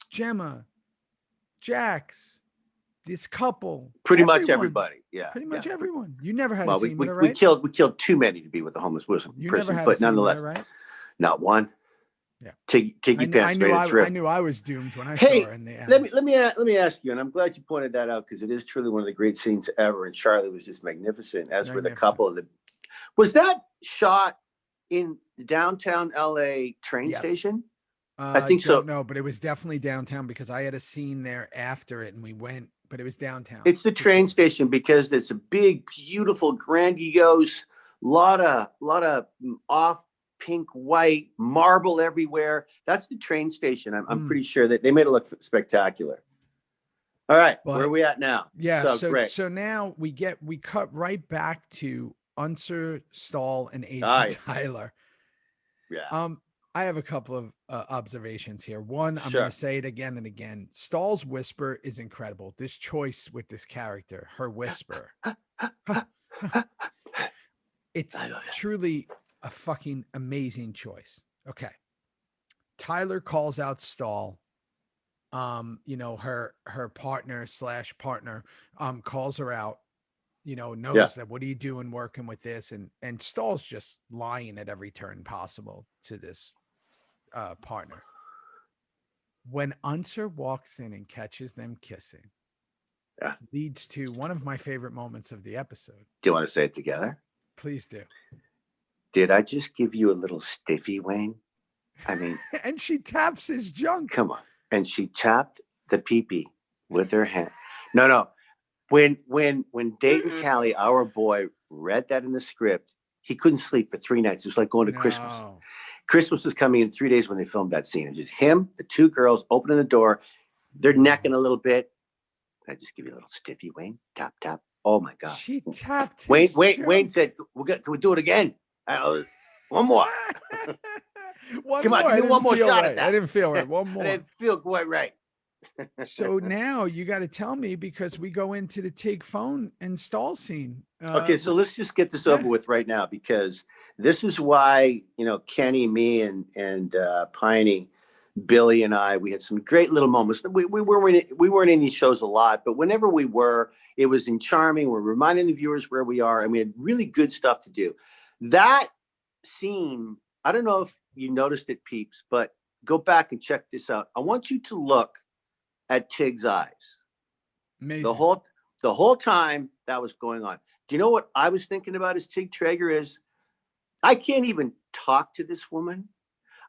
[SPEAKER 2] Gemma, Jax, this couple.
[SPEAKER 3] Pretty much everybody. Yeah.
[SPEAKER 2] Pretty much everyone. You never had a scene
[SPEAKER 3] with
[SPEAKER 2] her, right?
[SPEAKER 3] We killed too many to be with the homeless person.
[SPEAKER 2] You never had
[SPEAKER 3] but
[SPEAKER 2] a scene
[SPEAKER 3] nonetheless,
[SPEAKER 2] with her, right?
[SPEAKER 3] Not one.
[SPEAKER 2] Yeah.
[SPEAKER 3] Tiggy pants straight through.
[SPEAKER 2] I knew I was doomed when I saw her in the end.
[SPEAKER 3] Let me ask you, and I'm glad you pointed that out because it is truly one of the great scenes ever. And Charlie was just magnificent, as were the couple of the. Was that shot in the downtown LA train station?
[SPEAKER 2] I
[SPEAKER 3] think so.
[SPEAKER 2] No, but it was definitely downtown because I had a scene there after it, and we went. But it was downtown.
[SPEAKER 3] It's the train station because it's a big, beautiful, grandiose, lot of off. Pink, white, marble everywhere. That's the train station. I'm pretty sure that they made it look spectacular. All right, where are we at now?
[SPEAKER 2] Yeah, so now we cut right back to Unser, Stahl, and Agent Tyler.
[SPEAKER 3] Yeah.
[SPEAKER 2] I have a couple of observations here. One, I'm going to say it again and again. Stahl's whisper is incredible. This choice with this character, her whisper. It's truly a fucking amazing choice. Okay. Tyler calls out Stahl. Her partner calls her out, knows that what are you doing working with this? And Stahl's just lying at every turn possible to this partner. When Unser walks in and catches them kissing, leads to one of my favorite moments of the episode.
[SPEAKER 3] Do you want to say it together?
[SPEAKER 2] Please do.
[SPEAKER 3] Did I just give you a little stiffy, Wayne? I mean,
[SPEAKER 2] and she taps his junk.
[SPEAKER 3] Come on. And she tapped the pee-pee with her hand. No. When Dayton Callie, our boy, read that in the script, he couldn't sleep for 3 nights. It was like going to Christmas. Christmas was coming in 3 days when they filmed that scene. It's just him, the 2 girls opening the door. They're necking a little bit. I just give you a little stiffy, Wayne. Tap, tap. Oh my God.
[SPEAKER 2] She tapped.
[SPEAKER 3] Wayne said, can we do it again? One more. Come on, give me one more shot at that.
[SPEAKER 2] I didn't feel right. One more.
[SPEAKER 3] I didn't feel quite right.
[SPEAKER 2] So now you got to tell me because we go into the Tig phone and Stahl scene.
[SPEAKER 3] Okay, so let's just get this over with right now because this is why Kenny, me, and Piney, Billy, and I, we had some great little moments. We weren't in these shows a lot, but whenever we were, it was in charming. We're reminding the viewers where we are, and we had really good stuff to do. That scene, I don't know if you noticed it, peeps, but go back and check this out. I want you to look at Tig's eyes.
[SPEAKER 2] Amazing.
[SPEAKER 3] The whole time that was going on. Do you know what I was thinking about as Tig Traeger is? I can't even talk to this woman.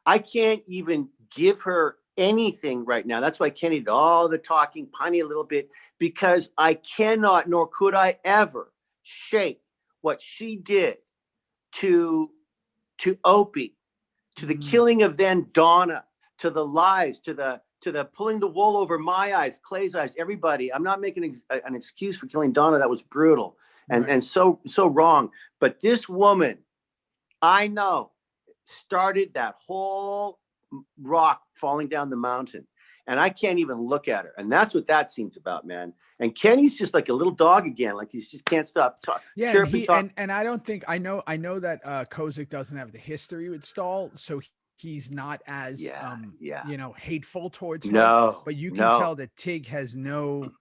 [SPEAKER 3] I can't even give her anything right now. That's why Kenny did all the talking, Piney a little bit, because I cannot, nor could I ever shake what she did to Opie, to the killing of then Donna, to the lies, to the pulling the wool over my eyes, Clay's eyes, everybody. I'm not making an excuse for killing Donna. That was brutal and so wrong. But this woman, I know, started that whole rock falling down the mountain. And I can't even look at her. And that's what that scene's about, man. And Kenny's just like a little dog again. Like he just can't stop talking.
[SPEAKER 2] Yeah, and I don't think I know that Kozik doesn't have the history with Stahl, so he's not as hateful towards her.
[SPEAKER 3] No,
[SPEAKER 2] but you can tell that Tig has no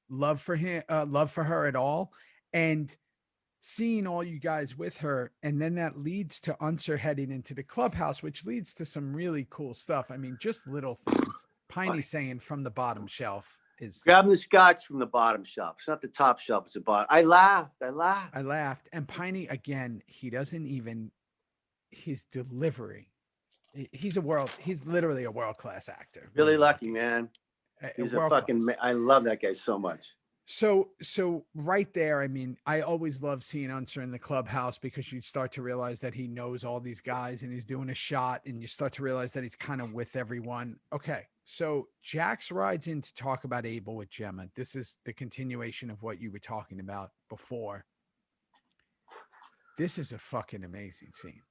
[SPEAKER 2] love for her at all. And seeing all you guys with her, and then that leads to Unser heading into the clubhouse, which leads to some really cool stuff. I mean, just little things. Piney saying from the bottom shelf is
[SPEAKER 3] grabbing the scotch from the bottom shelf. It's not the top shelf, it's the bottom. I laughed. And
[SPEAKER 2] Piney, again, he doesn't even, his delivery. He's literally a world-class actor.
[SPEAKER 3] Really lucky, man. He's a fucking, I love that guy so much.
[SPEAKER 2] So right there, I mean, I always love seeing Unser in the clubhouse because you start to realize that he knows all these guys and he's doing a shot, and you start to realize that he's kind of with everyone. Okay, so Jax rides in to talk about Abel with Gemma. This is the continuation of what you were talking about before. This is a fucking amazing scene.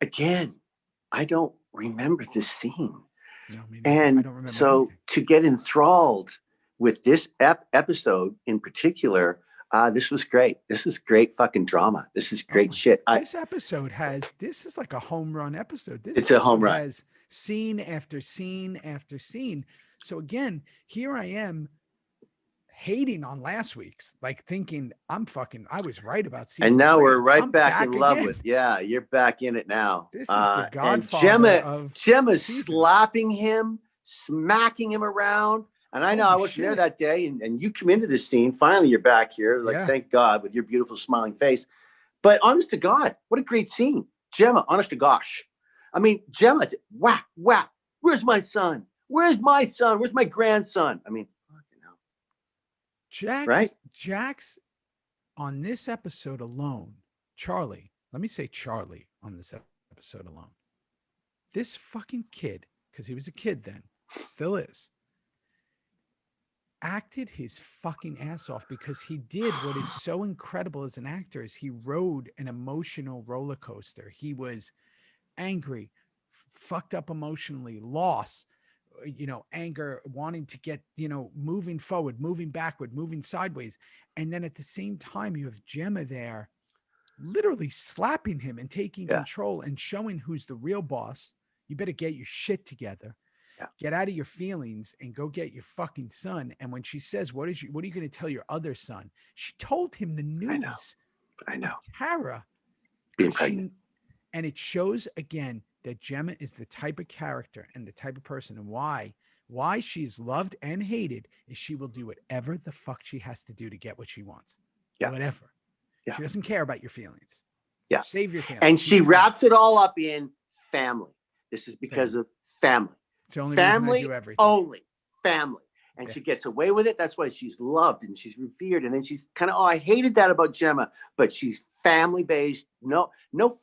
[SPEAKER 3] Again, I don't remember this scene.
[SPEAKER 2] No, I
[SPEAKER 3] and
[SPEAKER 2] don't remember
[SPEAKER 3] so
[SPEAKER 2] anything.
[SPEAKER 3] To get enthralled with this episode in particular, this was great. This is great fucking drama. This is great shit.
[SPEAKER 2] This episode this is like a home run episode.
[SPEAKER 3] It's a home run.
[SPEAKER 2] Has scene after scene after scene. So again, here I am hating on last week's, like thinking I was right about season.
[SPEAKER 3] And now
[SPEAKER 2] 3.
[SPEAKER 3] we're right
[SPEAKER 2] I'm
[SPEAKER 3] back in love
[SPEAKER 2] again.
[SPEAKER 3] with. Yeah, you're back in it now.
[SPEAKER 2] This is the Godfather
[SPEAKER 3] and Gemma's slapping him, smacking him around. And I know I wasn't there that day, and you come into this scene. Finally, you're back here. Like, thank God, with your beautiful smiling face. But honest to God, what a great scene. Gemma, honest to gosh. I mean, Gemma, whack, whack. Where's my son? Where's my son? Where's my grandson? I mean, fucking hell.
[SPEAKER 2] Jax on this episode alone, Charlie, let me say Charlie on this episode alone. This fucking kid, because he was a kid then, still is, acted his fucking ass off because he did what is so incredible as an actor is he rode an emotional roller coaster. He was angry, fucked up emotionally, lost, anger, wanting to get, moving forward, moving backward, moving sideways. And then at the same time, you have Gemma there literally slapping him and taking control and showing who's the real boss. You better get your shit together. Get out of your feelings and go get your fucking son. And when she says, what are you going to tell your other son? She told him the news.
[SPEAKER 3] I know.
[SPEAKER 2] Tara
[SPEAKER 3] being pregnant.
[SPEAKER 2] And it shows again that Gemma is the type of character and the type of person, and why she's loved and hated is she will do whatever the fuck she has to do to get what she wants. Whatever. She doesn't care about your feelings. Save your feelings.
[SPEAKER 3] And she wraps it all up in family. This is because of family.
[SPEAKER 2] It's the only
[SPEAKER 3] family,
[SPEAKER 2] reason I do everything.
[SPEAKER 3] Only family. And she gets away with it. That's why she's loved and she's revered. And then she's kind of, I hated that about Gemma, but she's family based. No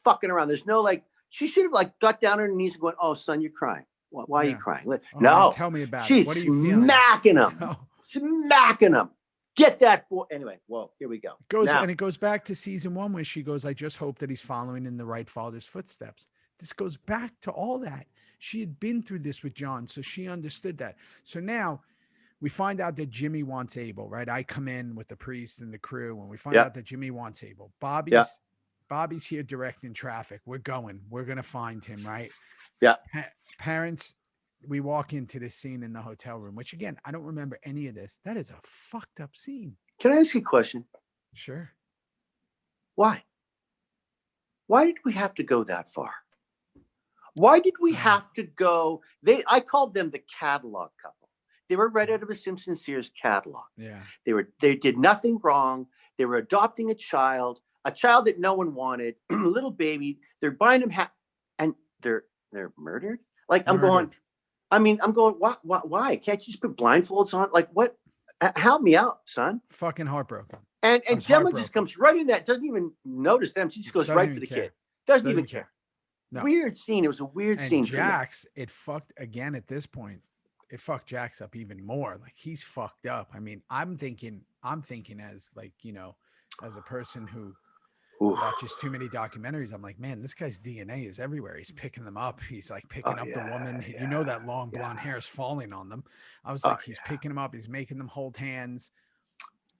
[SPEAKER 3] fucking around. There's no she should have got down on her knees and going, oh, son, you're crying. Why are you crying? No.
[SPEAKER 2] Tell me about
[SPEAKER 3] it. She's
[SPEAKER 2] what are you feeling?
[SPEAKER 3] Smacking him. Smacking him. Get that boy. Anyway, well, here we go.
[SPEAKER 2] And it goes back to season 1 where she goes, I just hope that he's following in the right father's footsteps. This goes back to all that. She had been through this with John, so she understood that. So now we find out that Jimmy wants Abel, right? I come in with the priest and the crew, and we find out that Jimmy wants Abel. Bobby's here directing traffic. We're going to find him, right?
[SPEAKER 3] Yeah.
[SPEAKER 2] Parents, we walk into this scene in the hotel room, which again, I don't remember any of this. That is a fucked up scene.
[SPEAKER 3] Can I ask you a question?
[SPEAKER 2] Sure.
[SPEAKER 3] Why did we have to go that far? Why did we have to go? I called them the catalog couple. They were right out of a Simpson Sears catalog.
[SPEAKER 2] Yeah.
[SPEAKER 3] They did nothing wrong. They were adopting a child that no one wanted, a little baby. They're buying him and they're murdered. I'm going, why? Can't you just put blindfolds on? What? Help me out, son.
[SPEAKER 2] Fucking heartbroken.
[SPEAKER 3] And Gemma just comes right in that, doesn't even notice them. She just goes right for the kid. Doesn't even care. No. Weird scene. It was a weird scene.
[SPEAKER 2] Jax, it fucked again at this point. It fucked Jax up even more. He's fucked up. I mean, I'm thinking as as a person who watches too many documentaries, I'm like, man, this guy's DNA is everywhere. He's picking them up. He's picking up the woman. That long blonde hair is falling on them. I was he's picking them up. He's making them hold hands.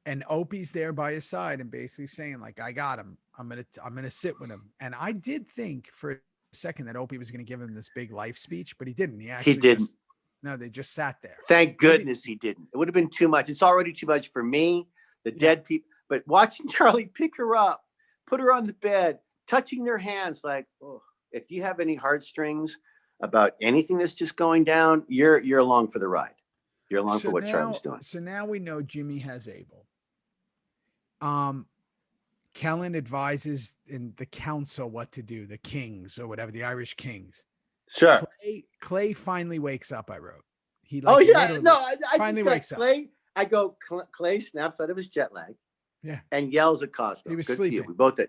[SPEAKER 2] And Opie's there by his side and basically saying, I got him. I'm gonna sit with him. And I did think for a second that Opie was gonna give him this big life speech, but he didn't. He didn't. They just sat there.
[SPEAKER 3] Thank goodness he didn't. It would have been too much. It's already too much for me, the dead people. But watching Charlie pick her up, put her on the bed, touching their hands, if you have any heartstrings about anything that's just going down, you're along for the ride. You're along for what Charlie's doing.
[SPEAKER 2] So now we know Jimmy has Abel. Kellen advises in the council what to do, the kings or whatever, the Irish kings.
[SPEAKER 3] Sure.
[SPEAKER 2] Clay finally wakes up, I wrote. He like
[SPEAKER 3] Oh yeah,
[SPEAKER 2] literally
[SPEAKER 3] no, I
[SPEAKER 2] finally
[SPEAKER 3] just got
[SPEAKER 2] wakes up.
[SPEAKER 3] Clay. I go. Clay snaps out of his jet lag.
[SPEAKER 2] Yeah.
[SPEAKER 3] And yells at Cosgrove.
[SPEAKER 2] He was
[SPEAKER 3] Good
[SPEAKER 2] sleeping.
[SPEAKER 3] for you. We both did.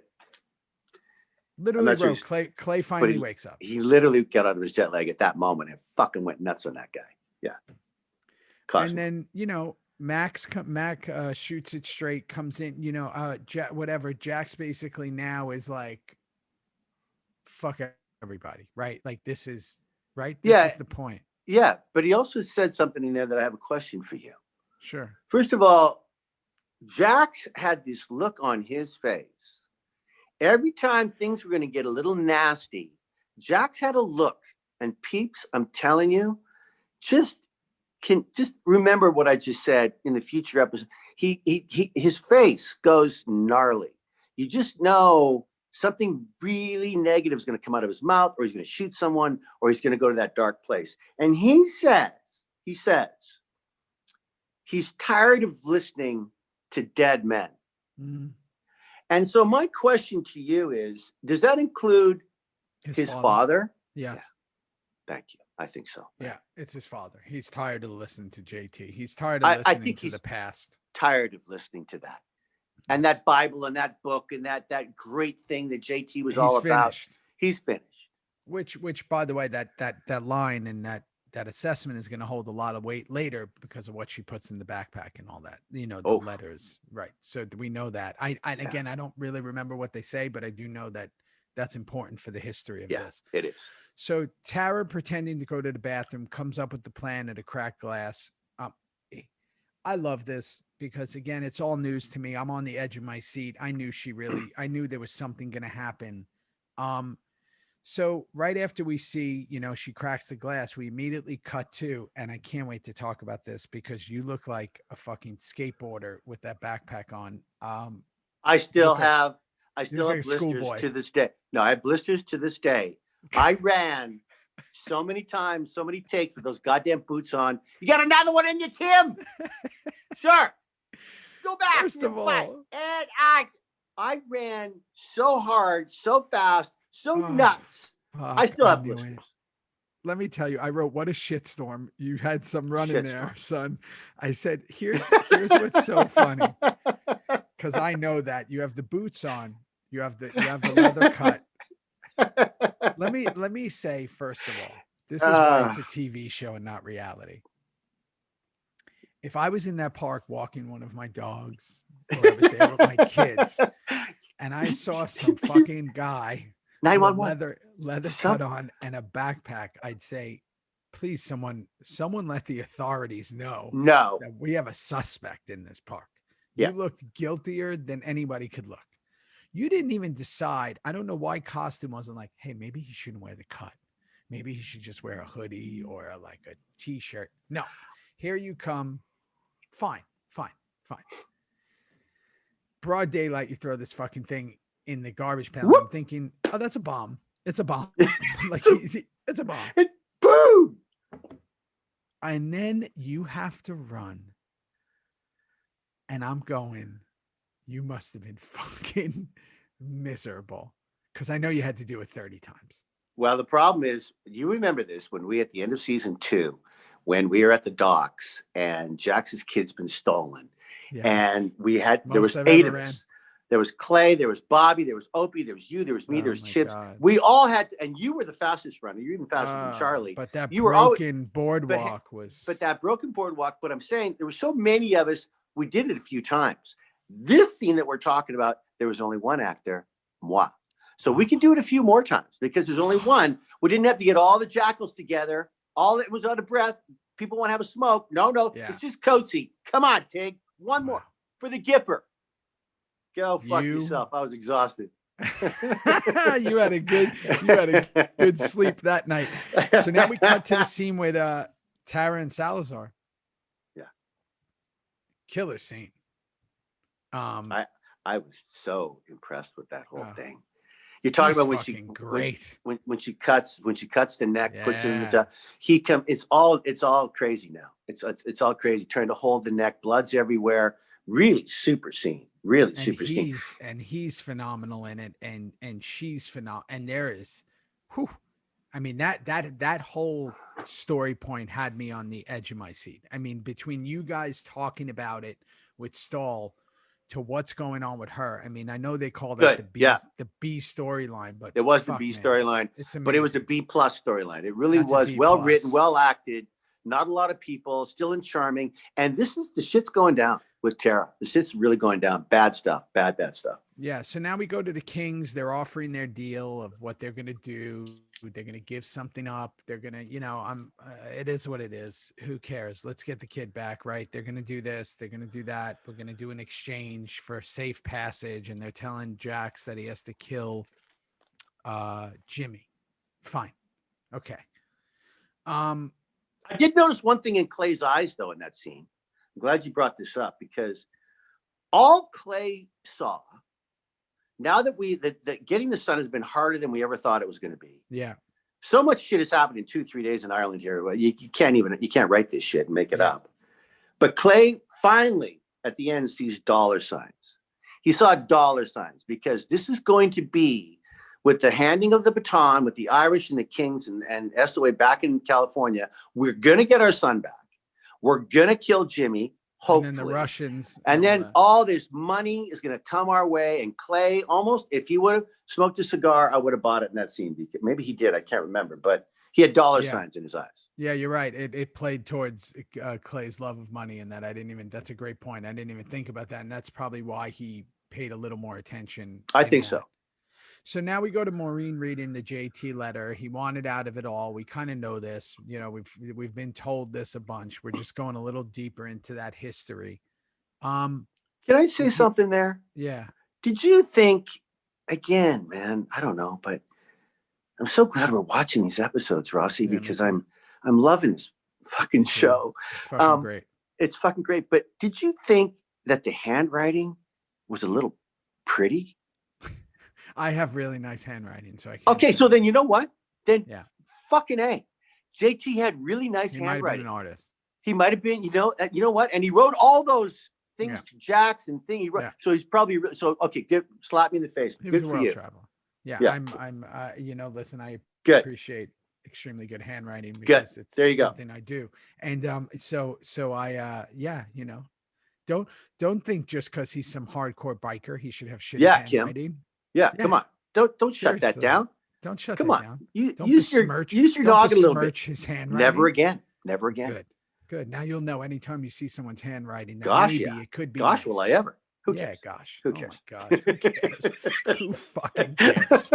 [SPEAKER 2] Literally,
[SPEAKER 3] not sure
[SPEAKER 2] bro.
[SPEAKER 3] he's-
[SPEAKER 2] Clay finally wakes up.
[SPEAKER 3] He literally got out of his jet lag at that moment and fucking went nuts on that guy. Yeah. Cosgrove.
[SPEAKER 2] And then, you know, Mac shoots it straight, comes in, you know, whatever. Jax basically now is like, fuck everybody, right? Like this is, right? This is the point.
[SPEAKER 3] Yeah, but he also said something in there that I have a question for you.
[SPEAKER 2] Sure.
[SPEAKER 3] First of all, Jax had this look on his face. Every time things were going to get a little nasty, Jax had a look. And peeps, I'm telling you, just remember what I just said in the future episode. His face goes gnarly. You just know something really negative is going to come out of his mouth, or he's going to shoot someone, or he's going to go to that dark place. And he says he's tired of listening to dead men.
[SPEAKER 2] Mm-hmm.
[SPEAKER 3] And so my question to you is, does that include his father?
[SPEAKER 2] Yes.
[SPEAKER 3] Yeah. Thank you. I think so.
[SPEAKER 2] Yeah, it's his father. He's tired of listening to JT. He's tired of listening to the past.
[SPEAKER 3] Tired of listening to that. And that Bible and that book and that great thing that JT was all about. He's finished.
[SPEAKER 2] Which by the way, that line and that assessment is going to hold a lot of weight later because of what she puts in the backpack and all that, you know, the letters. Right. So we know that. Again, I don't really remember what they say, but I do know that that's important for the history of this.
[SPEAKER 3] It is.
[SPEAKER 2] So Tara, pretending to go to the bathroom, comes up with the plan at a cracked glass. I love this because, again, it's all news to me. I'm on the edge of my seat. I knew I knew there was something going to happen. So right after we see, you know, she cracks the glass, we immediately cut to, and I can't wait to talk about this because you look like a fucking skateboarder with that backpack on.
[SPEAKER 3] I still have blisters
[SPEAKER 2] schoolboy
[SPEAKER 3] to this day. No, I have blisters to this day. I ran so many times, so many takes with those goddamn boots on. You got another one in you, Tim? Sure. Go back.
[SPEAKER 2] First of all,
[SPEAKER 3] and I ran so hard, so fast, so nuts. I still have blisters.
[SPEAKER 2] Let me tell you, I wrote, what a shitstorm. You had some running there, son. I said, here's what's so funny. Because I know that you have the boots on, you have the leather cut. Let me say, first of all, this is why it's a TV show and not reality. If I was in that park walking one of my dogs, or I was there with my kids, and I saw some fucking guy
[SPEAKER 3] 911
[SPEAKER 2] leather cut on and a backpack, I'd say, please, someone let the authorities know that we have a suspect in this park. You looked guiltier than anybody could look. You didn't even decide. I don't know why costume wasn't like, hey, maybe he shouldn't wear the cut. Maybe he should just wear a hoodie or like a t-shirt. No, here you come. Fine. Broad daylight, you throw this fucking thing in the garbage pan. I'm thinking, oh, that's a bomb. It's a bomb. Like it's a bomb.
[SPEAKER 3] Boom.
[SPEAKER 2] And then you have to run. And I'm going, you must have been fucking miserable. Because I know you had to do it 30 times.
[SPEAKER 3] Well, the problem is, you remember this when we, at the end of season 2, when we were at the docks and Jax's kid's been stolen. Yes. And there was 8 of us. There was Clay, there was Bobby, there was Opie, there was you, there was me, there was Chips. God. We all had, and you were the fastest runner. You're even faster than Charlie.
[SPEAKER 2] But that broken boardwalk was.
[SPEAKER 3] But that broken boardwalk, but I'm saying there were so many of us, we did it a few times. This scene that we're talking about, there was only one actor, moi. So we can do it a few more times because there's only one. We didn't have to get all the jackals together. All that was out of breath. People want to have a smoke. No, it's just Coatsy. Come on, Tig. One more for the Gipper. Go fuck yourself. I was exhausted.
[SPEAKER 2] You had a good sleep that night. So now we cut to the scene with Tara and Salazar.
[SPEAKER 3] Yeah.
[SPEAKER 2] Killer scene.
[SPEAKER 3] I was so impressed with that whole thing. You're talking about when she cuts the neck, puts it in the top. It's all crazy now. It's all crazy. Trying to hold the neck, blood's everywhere. Really super scene. Really super scene. And
[SPEAKER 2] he's phenomenal in it, and she's phenomenal. And I mean, that whole story point had me on the edge of my seat. I mean, between you guys talking about it with Stahl to what's going on with her. I mean, I know they call that the B storyline, but
[SPEAKER 3] it was the
[SPEAKER 2] fuck,
[SPEAKER 3] B
[SPEAKER 2] man,
[SPEAKER 3] storyline.
[SPEAKER 2] it's amazing.
[SPEAKER 3] But it was a B plus storyline. It really
[SPEAKER 2] That's a
[SPEAKER 3] was
[SPEAKER 2] B
[SPEAKER 3] well
[SPEAKER 2] plus.
[SPEAKER 3] written, well acted. Not a lot of people, still in charming. And this is the shit's going down with Tara. The shit's really going down. Bad stuff. Bad stuff.
[SPEAKER 2] Yeah. So now we go to the Kings. They're offering their deal of what they're going to do. They're going to give something up. They're going to, it is what it is. Who cares? Let's get the kid back, right? They're going to do this. They're going to do that. We're going to do an exchange for safe passage. And they're telling Jax that he has to kill Jimmy. Fine. Okay.
[SPEAKER 3] I did notice one thing in Clay's eyes, though, in that scene. I'm glad you brought this up because all Clay saw, now that that getting the sun has been harder than we ever thought it was going to be.
[SPEAKER 2] Yeah.
[SPEAKER 3] So much shit has happened in 2-3 days in Ireland here. Well, you can't write this shit and make it up. But Clay finally at the end sees dollar signs. He saw dollar signs because this is going to be with the handing of the baton with the Irish and the Kings and SOA back in California. We're going to get our son back. We're going to kill Jimmy. Hopefully.
[SPEAKER 2] And then the Russians.
[SPEAKER 3] And then all this money is going to come our way. And Clay, almost, if he would have smoked a cigar, I would have bought it in that scene. Maybe he did. I can't remember. But he had dollar signs in his eyes.
[SPEAKER 2] Yeah, you're right. It played towards Clay's love of money and that. That's a great point. I didn't even think about that. And that's probably why he paid a little more attention.
[SPEAKER 3] I think so.
[SPEAKER 2] So now we go to Maureen reading the JT letter. He wanted out of it all. We kind of know this. We've been told this a bunch. We're just going a little deeper into that history.
[SPEAKER 3] Can I say something there?
[SPEAKER 2] Yeah.
[SPEAKER 3] Did you think, again, man, I don't know, but I'm so glad we're watching these episodes, Rossi, because I'm loving this fucking show.
[SPEAKER 2] It's fucking great.
[SPEAKER 3] It's fucking great. But did you think that the handwriting was a little pretty?
[SPEAKER 2] I have really nice handwriting, so I can't.
[SPEAKER 3] Okay, so then you know what? Then fucking A. JT had really nice handwriting.
[SPEAKER 2] He might have been an artist.
[SPEAKER 3] He might have been, you know what? And he wrote all those things to Jax and thing he wrote. So he's probably okay. Slap me in the face. Good for you.
[SPEAKER 2] Traveler. Yeah, I'm listen, I appreciate extremely good handwriting because it's something I do. And so I don't think just because he's some hardcore biker he should have shitty handwriting.
[SPEAKER 3] Kim. Yeah, come on. Don't shut that down.
[SPEAKER 2] Don't shut
[SPEAKER 3] that
[SPEAKER 2] down.
[SPEAKER 3] Use your noggin a little bit.
[SPEAKER 2] His handwriting.
[SPEAKER 3] Never again. Never again.
[SPEAKER 2] Good. Now you'll know anytime you see someone's handwriting.
[SPEAKER 3] It could be. Gosh, nice. Will I ever? Who cares?
[SPEAKER 2] Yeah, gosh.
[SPEAKER 3] Who cares?
[SPEAKER 2] Oh my gosh. Who cares? Who fucking cares?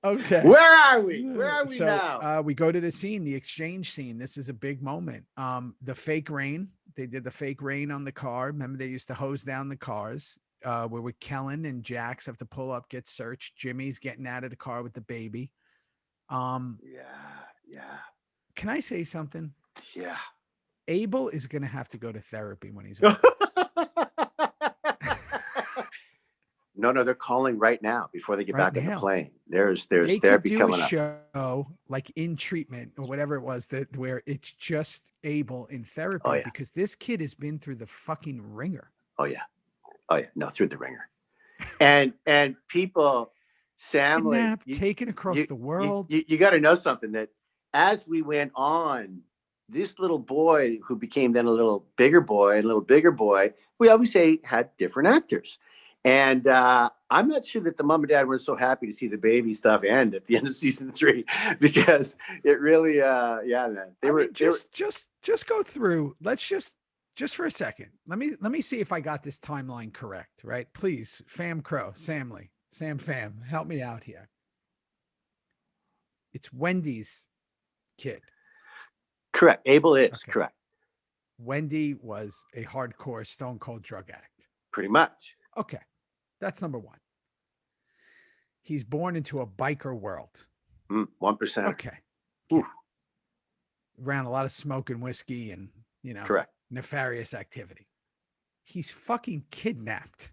[SPEAKER 2] Okay.
[SPEAKER 3] Where are we? Where are we now?
[SPEAKER 2] We go to the scene, the exchange scene. This is a big moment. The fake rain. They did the fake rain on the car. Remember, they used to hose down the cars. Where with Kellen and Jax have to pull up, get searched. Jimmy's getting out of the car with the baby.
[SPEAKER 3] Yeah.
[SPEAKER 2] Can I say something?
[SPEAKER 3] Yeah.
[SPEAKER 2] Abel is going to have to go to therapy when he's older.
[SPEAKER 3] No, they're calling right now before they get back on the plane. There's therapy coming up.
[SPEAKER 2] Show like In Treatment or whatever it was where it's just Abel in therapy because this kid has been through the fucking ringer.
[SPEAKER 3] Oh yeah. No, through the ringer. And people, Sam,
[SPEAKER 2] taken across the world.
[SPEAKER 3] You got to know something that as we went on, this little boy who became then a little bigger boy and a little bigger boy, we always say had different actors. And I'm not sure that the mom and dad were so happy to see the baby stuff end at the end of season 3 because it really, man.
[SPEAKER 2] Just go through. Let's just for a second. Let me see if I got this timeline correct, right? Please, Fam Crow, Sam Fam, help me out here. It's Wendy's kid.
[SPEAKER 3] Correct. Abel is correct.
[SPEAKER 2] Wendy was a hardcore stone cold drug addict.
[SPEAKER 3] Pretty much.
[SPEAKER 2] Okay. That's number 1. He's born into a biker world.
[SPEAKER 3] 1%.
[SPEAKER 2] Okay. Around a lot of smoke and whiskey and,
[SPEAKER 3] correct.
[SPEAKER 2] Nefarious activity. He's fucking kidnapped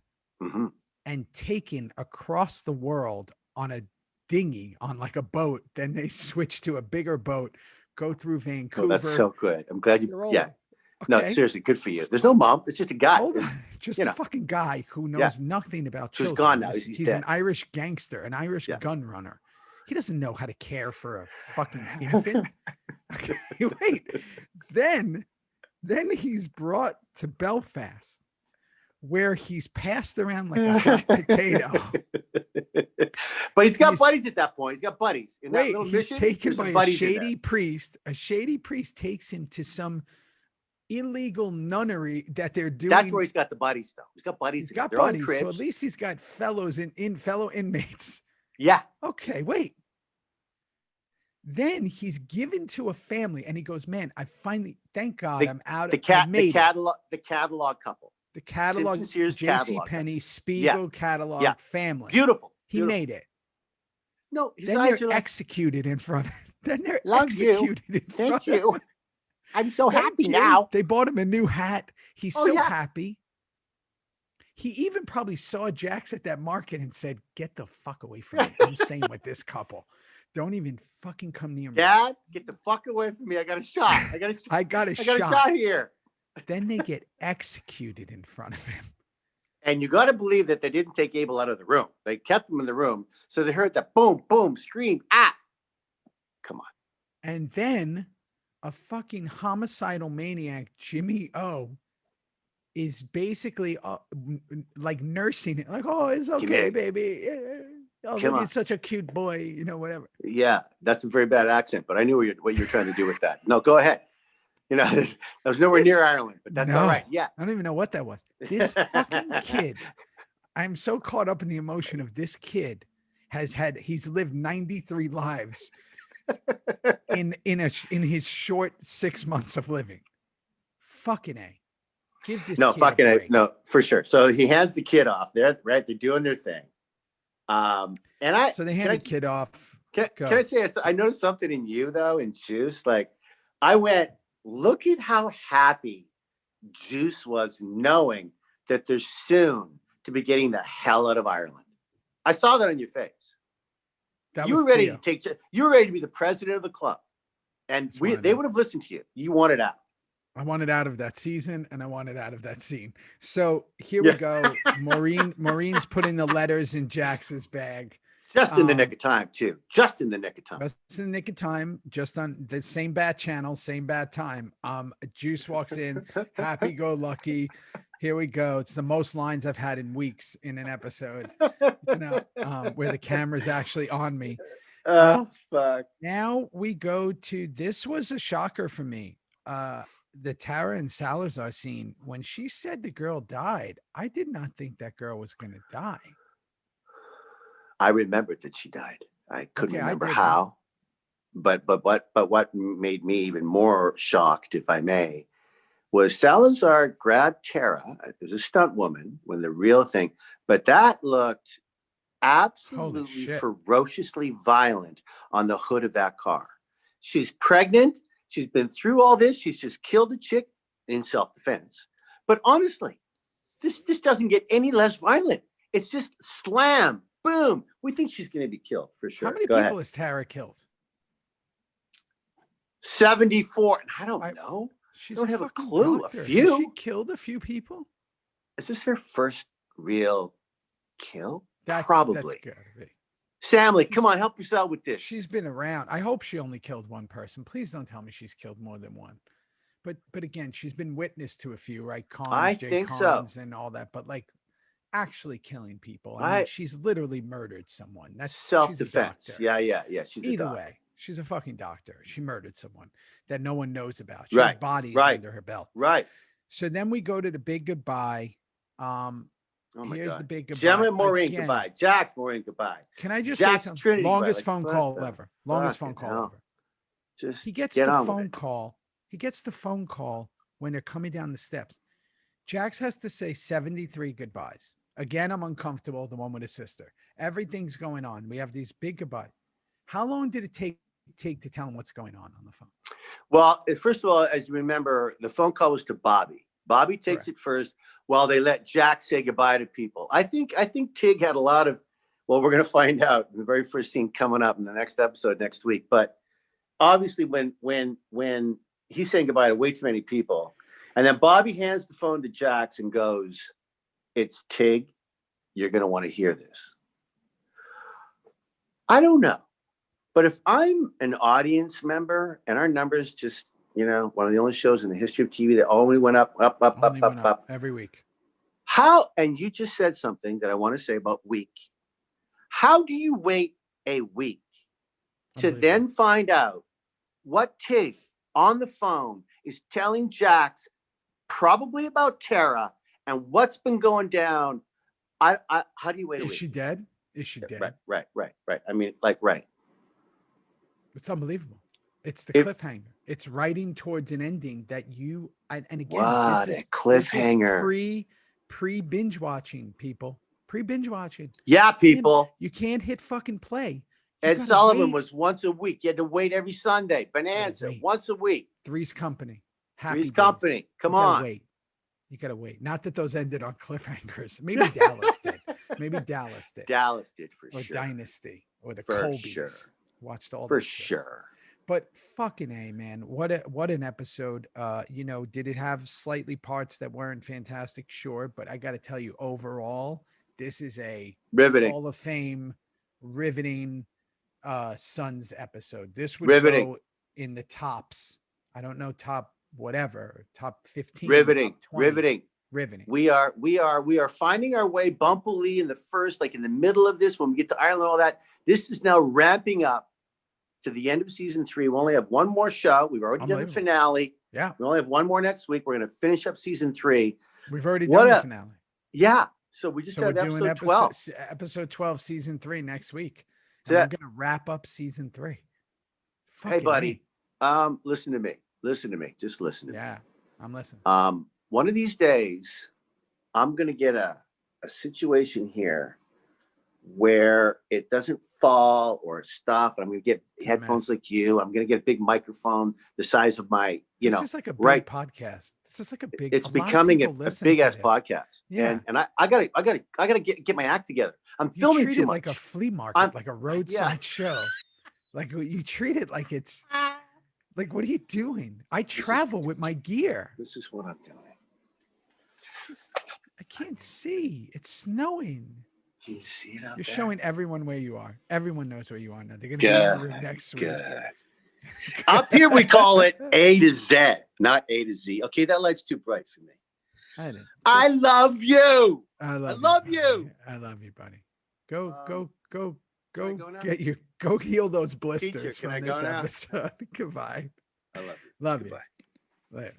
[SPEAKER 2] and taken across the world on a dinghy on like a boat. Then they switch to a bigger boat, go through Vancouver.
[SPEAKER 3] Oh, that's so good. I'm glad you. Yeah. Okay. No, seriously, good for you. There's no mom. It's just a guy.
[SPEAKER 2] Just a fucking guy who knows nothing about children.
[SPEAKER 3] Who's gone now.
[SPEAKER 2] He's an Irish gangster, an Irish gun runner. He doesn't know how to care for a fucking infant. Okay, wait. Then he's brought to Belfast, where he's passed around like a hot potato.
[SPEAKER 3] But he's got buddies at that point. He's got buddies. In that
[SPEAKER 2] Wait,
[SPEAKER 3] little
[SPEAKER 2] he's
[SPEAKER 3] mission,
[SPEAKER 2] taken
[SPEAKER 3] there's
[SPEAKER 2] by
[SPEAKER 3] some
[SPEAKER 2] a
[SPEAKER 3] buddies in
[SPEAKER 2] shady priest. A shady priest takes him to some illegal nunnery that they're doing.
[SPEAKER 3] That's where he's got the buddies, though. He's got buddies.
[SPEAKER 2] He's got
[SPEAKER 3] They're on
[SPEAKER 2] buddies, so at
[SPEAKER 3] trips.
[SPEAKER 2] least he's got fellow inmates.
[SPEAKER 3] Yeah.
[SPEAKER 2] Okay, wait. Then he's given to a family, and he goes, "Man, I finally, thank God, I'm out."
[SPEAKER 3] The catalog couple.
[SPEAKER 2] The catalog,
[SPEAKER 3] Simpson Sears
[SPEAKER 2] J.C.
[SPEAKER 3] catalog.
[SPEAKER 2] Penney, Spiegel catalog family.
[SPEAKER 3] Beautiful.
[SPEAKER 2] He made it.
[SPEAKER 3] No, his
[SPEAKER 2] Then
[SPEAKER 3] eyes
[SPEAKER 2] they're
[SPEAKER 3] are like,
[SPEAKER 2] executed in front. Then they're
[SPEAKER 3] Love you.
[SPEAKER 2] executed in front.
[SPEAKER 3] thank you. I'm so
[SPEAKER 2] Thank
[SPEAKER 3] happy
[SPEAKER 2] you.
[SPEAKER 3] now.
[SPEAKER 2] They bought him a new hat. He's
[SPEAKER 3] Oh,
[SPEAKER 2] so
[SPEAKER 3] yeah.
[SPEAKER 2] happy. He even probably saw Jax at that market and said, "Get the fuck away from me. I'm staying with this couple. Don't even fucking come near me."
[SPEAKER 3] Dad, get the fuck away from me. I got a shot. I got a shot here.
[SPEAKER 2] Then they get executed in front of him.
[SPEAKER 3] And you got to believe that they didn't take Abel out of the room. They kept him in the room. So they heard that boom, boom, scream, ah. Come on.
[SPEAKER 2] And then a fucking homicidal maniac, Jimmy O, is basically like nursing it. Like, "Oh, it's okay, baby. Oh,
[SPEAKER 3] Come on.
[SPEAKER 2] he's such a cute boy," whatever.
[SPEAKER 3] Yeah, that's a very bad accent, but I knew what you're trying to do with that. No, go ahead. That was nowhere near Ireland, but that's all right. Yeah.
[SPEAKER 2] I don't even know what that was. This fucking kid, I'm so caught up in the emotion of this kid he's lived 93 lives in his short 6 months of living. Fucking A. Give this
[SPEAKER 3] No,
[SPEAKER 2] kid
[SPEAKER 3] fucking
[SPEAKER 2] a
[SPEAKER 3] A.
[SPEAKER 2] break.
[SPEAKER 3] No, for sure. So he hands the kid off. They're doing their thing.
[SPEAKER 2] So they hand the kid off.
[SPEAKER 3] Can I say, I noticed something in you, though, in Juice. Like, I went, look at how happy Juice was knowing that they're soon to be getting the hell out of Ireland. I saw that on your face. You were ready to be the president of the club. And they would have listened to you. You wanted out.
[SPEAKER 2] I wanted out of that season, and I wanted out of that scene. So here we go. Maureen's putting the letters in Jax's bag.
[SPEAKER 3] Just in the nick of time, too. Just in the nick of time.
[SPEAKER 2] Just in the nick of time, just on the same bad channel, same bad time. Juice walks in, happy-go-lucky. Here we go. It's the most lines I've had in weeks in an episode, where the camera's actually on me.
[SPEAKER 3] Oh, fuck.
[SPEAKER 2] Now we go to, this was a shocker for me. The Tara and Salazar scene. When she said the girl died, I did not think that girl was going to die.
[SPEAKER 3] I remembered that she died. I couldn't remember
[SPEAKER 2] didn't.
[SPEAKER 3] how, but what made me even more shocked, if I may, was Salazar grabbed Tara. It was a stunt woman when the real thing, but that looked absolutely ferociously violent on the hood of that car. She's pregnant. She's been through all this. She's just killed a chick in self-defense. But honestly, this doesn't get any less violent. It's just slam. Boom. We think she's going to be killed for sure.
[SPEAKER 2] How many people has Tara killed?
[SPEAKER 3] 74. I don't know.
[SPEAKER 2] She
[SPEAKER 3] don't have a clue.
[SPEAKER 2] Doctor.
[SPEAKER 3] A few.
[SPEAKER 2] Has she killed a few people?
[SPEAKER 3] Is this her first real kill?
[SPEAKER 2] Probably.
[SPEAKER 3] Probably.
[SPEAKER 2] That's gotta be.
[SPEAKER 3] Samly, come on, help us out with this.
[SPEAKER 2] She's been around. I hope she only killed one person. Please don't tell me she's killed more than one. But again, she's been witness to a few, right?
[SPEAKER 3] I think so.
[SPEAKER 2] And all that. But like, actually killing people. I mean, she's literally murdered someone. That's
[SPEAKER 3] self-defense. Yeah. She's
[SPEAKER 2] either way. She's a fucking doctor. She murdered someone that no one knows about. She has bodies under her belt.
[SPEAKER 3] Right.
[SPEAKER 2] So then we go to the big goodbye. Here's
[SPEAKER 3] God.
[SPEAKER 2] the big goodbye.
[SPEAKER 3] Gemma and Maureen goodbye. Jax, Maureen goodbye.
[SPEAKER 2] Can I just
[SPEAKER 3] Jax,
[SPEAKER 2] say something?
[SPEAKER 3] Trinity,
[SPEAKER 2] Longest
[SPEAKER 3] goodbye.
[SPEAKER 2] phone call ever. Longest phone call ever. He gets the phone call. He gets the phone call when they're coming down the steps. Jax has to say 73 goodbyes. Again, I'm uncomfortable. The one with his sister. Everything's going on. We have these big goodbyes. How long did it take to tell him what's going on the phone?
[SPEAKER 3] Well, first of all, as you remember, the phone call was to Bobby. Bobby takes it first while they let Jack say goodbye to people. I think Tig had a lot of, well, we're going to find out in the very first scene coming up in the next episode next week. But obviously when he's saying goodbye to way too many people, and then Bobby hands the phone to Jax and goes, "It's Tig. You're going to want to hear this." I don't know. But if I'm an audience member and our numbers just, one of the only shows in the history of TV that only went up
[SPEAKER 2] every week.
[SPEAKER 3] How, and you just said something that I want to say about week. How do you wait a week to then find out what Tig on the phone is telling Jax probably about Tara and what's been going down? How do you wait a week?
[SPEAKER 2] Is she dead? Is she dead?
[SPEAKER 3] Right. I mean, right.
[SPEAKER 2] It's unbelievable. It's the cliffhanger. It's writing towards an ending that you, and again,
[SPEAKER 3] what
[SPEAKER 2] this is
[SPEAKER 3] a cliffhanger.
[SPEAKER 2] This is pre binge watching, people. Pre binge watching.
[SPEAKER 3] Yeah, people.
[SPEAKER 2] You can't hit fucking play.
[SPEAKER 3] Ed Sullivan was once a week. You had to wait every Sunday. Bonanza, once a week.
[SPEAKER 2] Three's Company.
[SPEAKER 3] Three's Company. Come on.
[SPEAKER 2] Wait. You gotta wait. Not that those ended on cliffhangers. Maybe Dallas did. Dallas did for sure. Or Dynasty or the
[SPEAKER 3] for
[SPEAKER 2] Colbys.
[SPEAKER 3] Sure.
[SPEAKER 2] Watched all
[SPEAKER 3] for sure.
[SPEAKER 2] But fucking A, man. What an episode. Did it have slightly parts that weren't fantastic? Sure. But I gotta tell you, overall, this is a
[SPEAKER 3] riveting
[SPEAKER 2] Hall of Fame, riveting Sons episode. This would go in the tops. I don't know, top whatever, top 15.
[SPEAKER 3] Riveting.
[SPEAKER 2] Top 20.
[SPEAKER 3] Riveting. We are finding our way bumpily in the first, like in the middle of this, when we get to Ireland and all that. This is now ramping up to the end of season 3. We only have one more show. We've already done the finale.
[SPEAKER 2] Yeah.
[SPEAKER 3] We only have one more next week. We're going to finish up season 3.
[SPEAKER 2] We've already done the finale.
[SPEAKER 3] Yeah. So we just got episode 12.
[SPEAKER 2] Episode 12, season 3 next week.
[SPEAKER 3] And
[SPEAKER 2] we're going to wrap up season 3.
[SPEAKER 3] Hey, buddy. Listen to me. Just listen to me.
[SPEAKER 2] Yeah, I'm listening.
[SPEAKER 3] One of these days, I'm going to get a situation here where it doesn't fall or stuff. I'm going to get headphones like you. I'm going to get a big microphone the size of my,
[SPEAKER 2] This is like a big podcast. This is like a big.
[SPEAKER 3] It's becoming a big ass podcast.
[SPEAKER 2] Yeah.
[SPEAKER 3] And I gotta get my act together. I'm filming too much.
[SPEAKER 2] Like a flea market, like a roadside show. Like you treat it like it's. Like, what are you doing? I travel with my gear.
[SPEAKER 3] This is what I'm doing.
[SPEAKER 2] I can't see. It's snowing.
[SPEAKER 3] Can you see it out
[SPEAKER 2] You're
[SPEAKER 3] there?
[SPEAKER 2] showing everyone where you are. Everyone knows where you are now. They're going to be in the room next week.
[SPEAKER 3] Up here, we call it A to Z, not A to Z. Okay, that light's too bright for me. I love you.
[SPEAKER 2] I love you. I love you, buddy. Go heal those blisters from this episode. Goodbye.
[SPEAKER 3] I love you.
[SPEAKER 2] Love
[SPEAKER 3] Goodbye.
[SPEAKER 2] you. Later.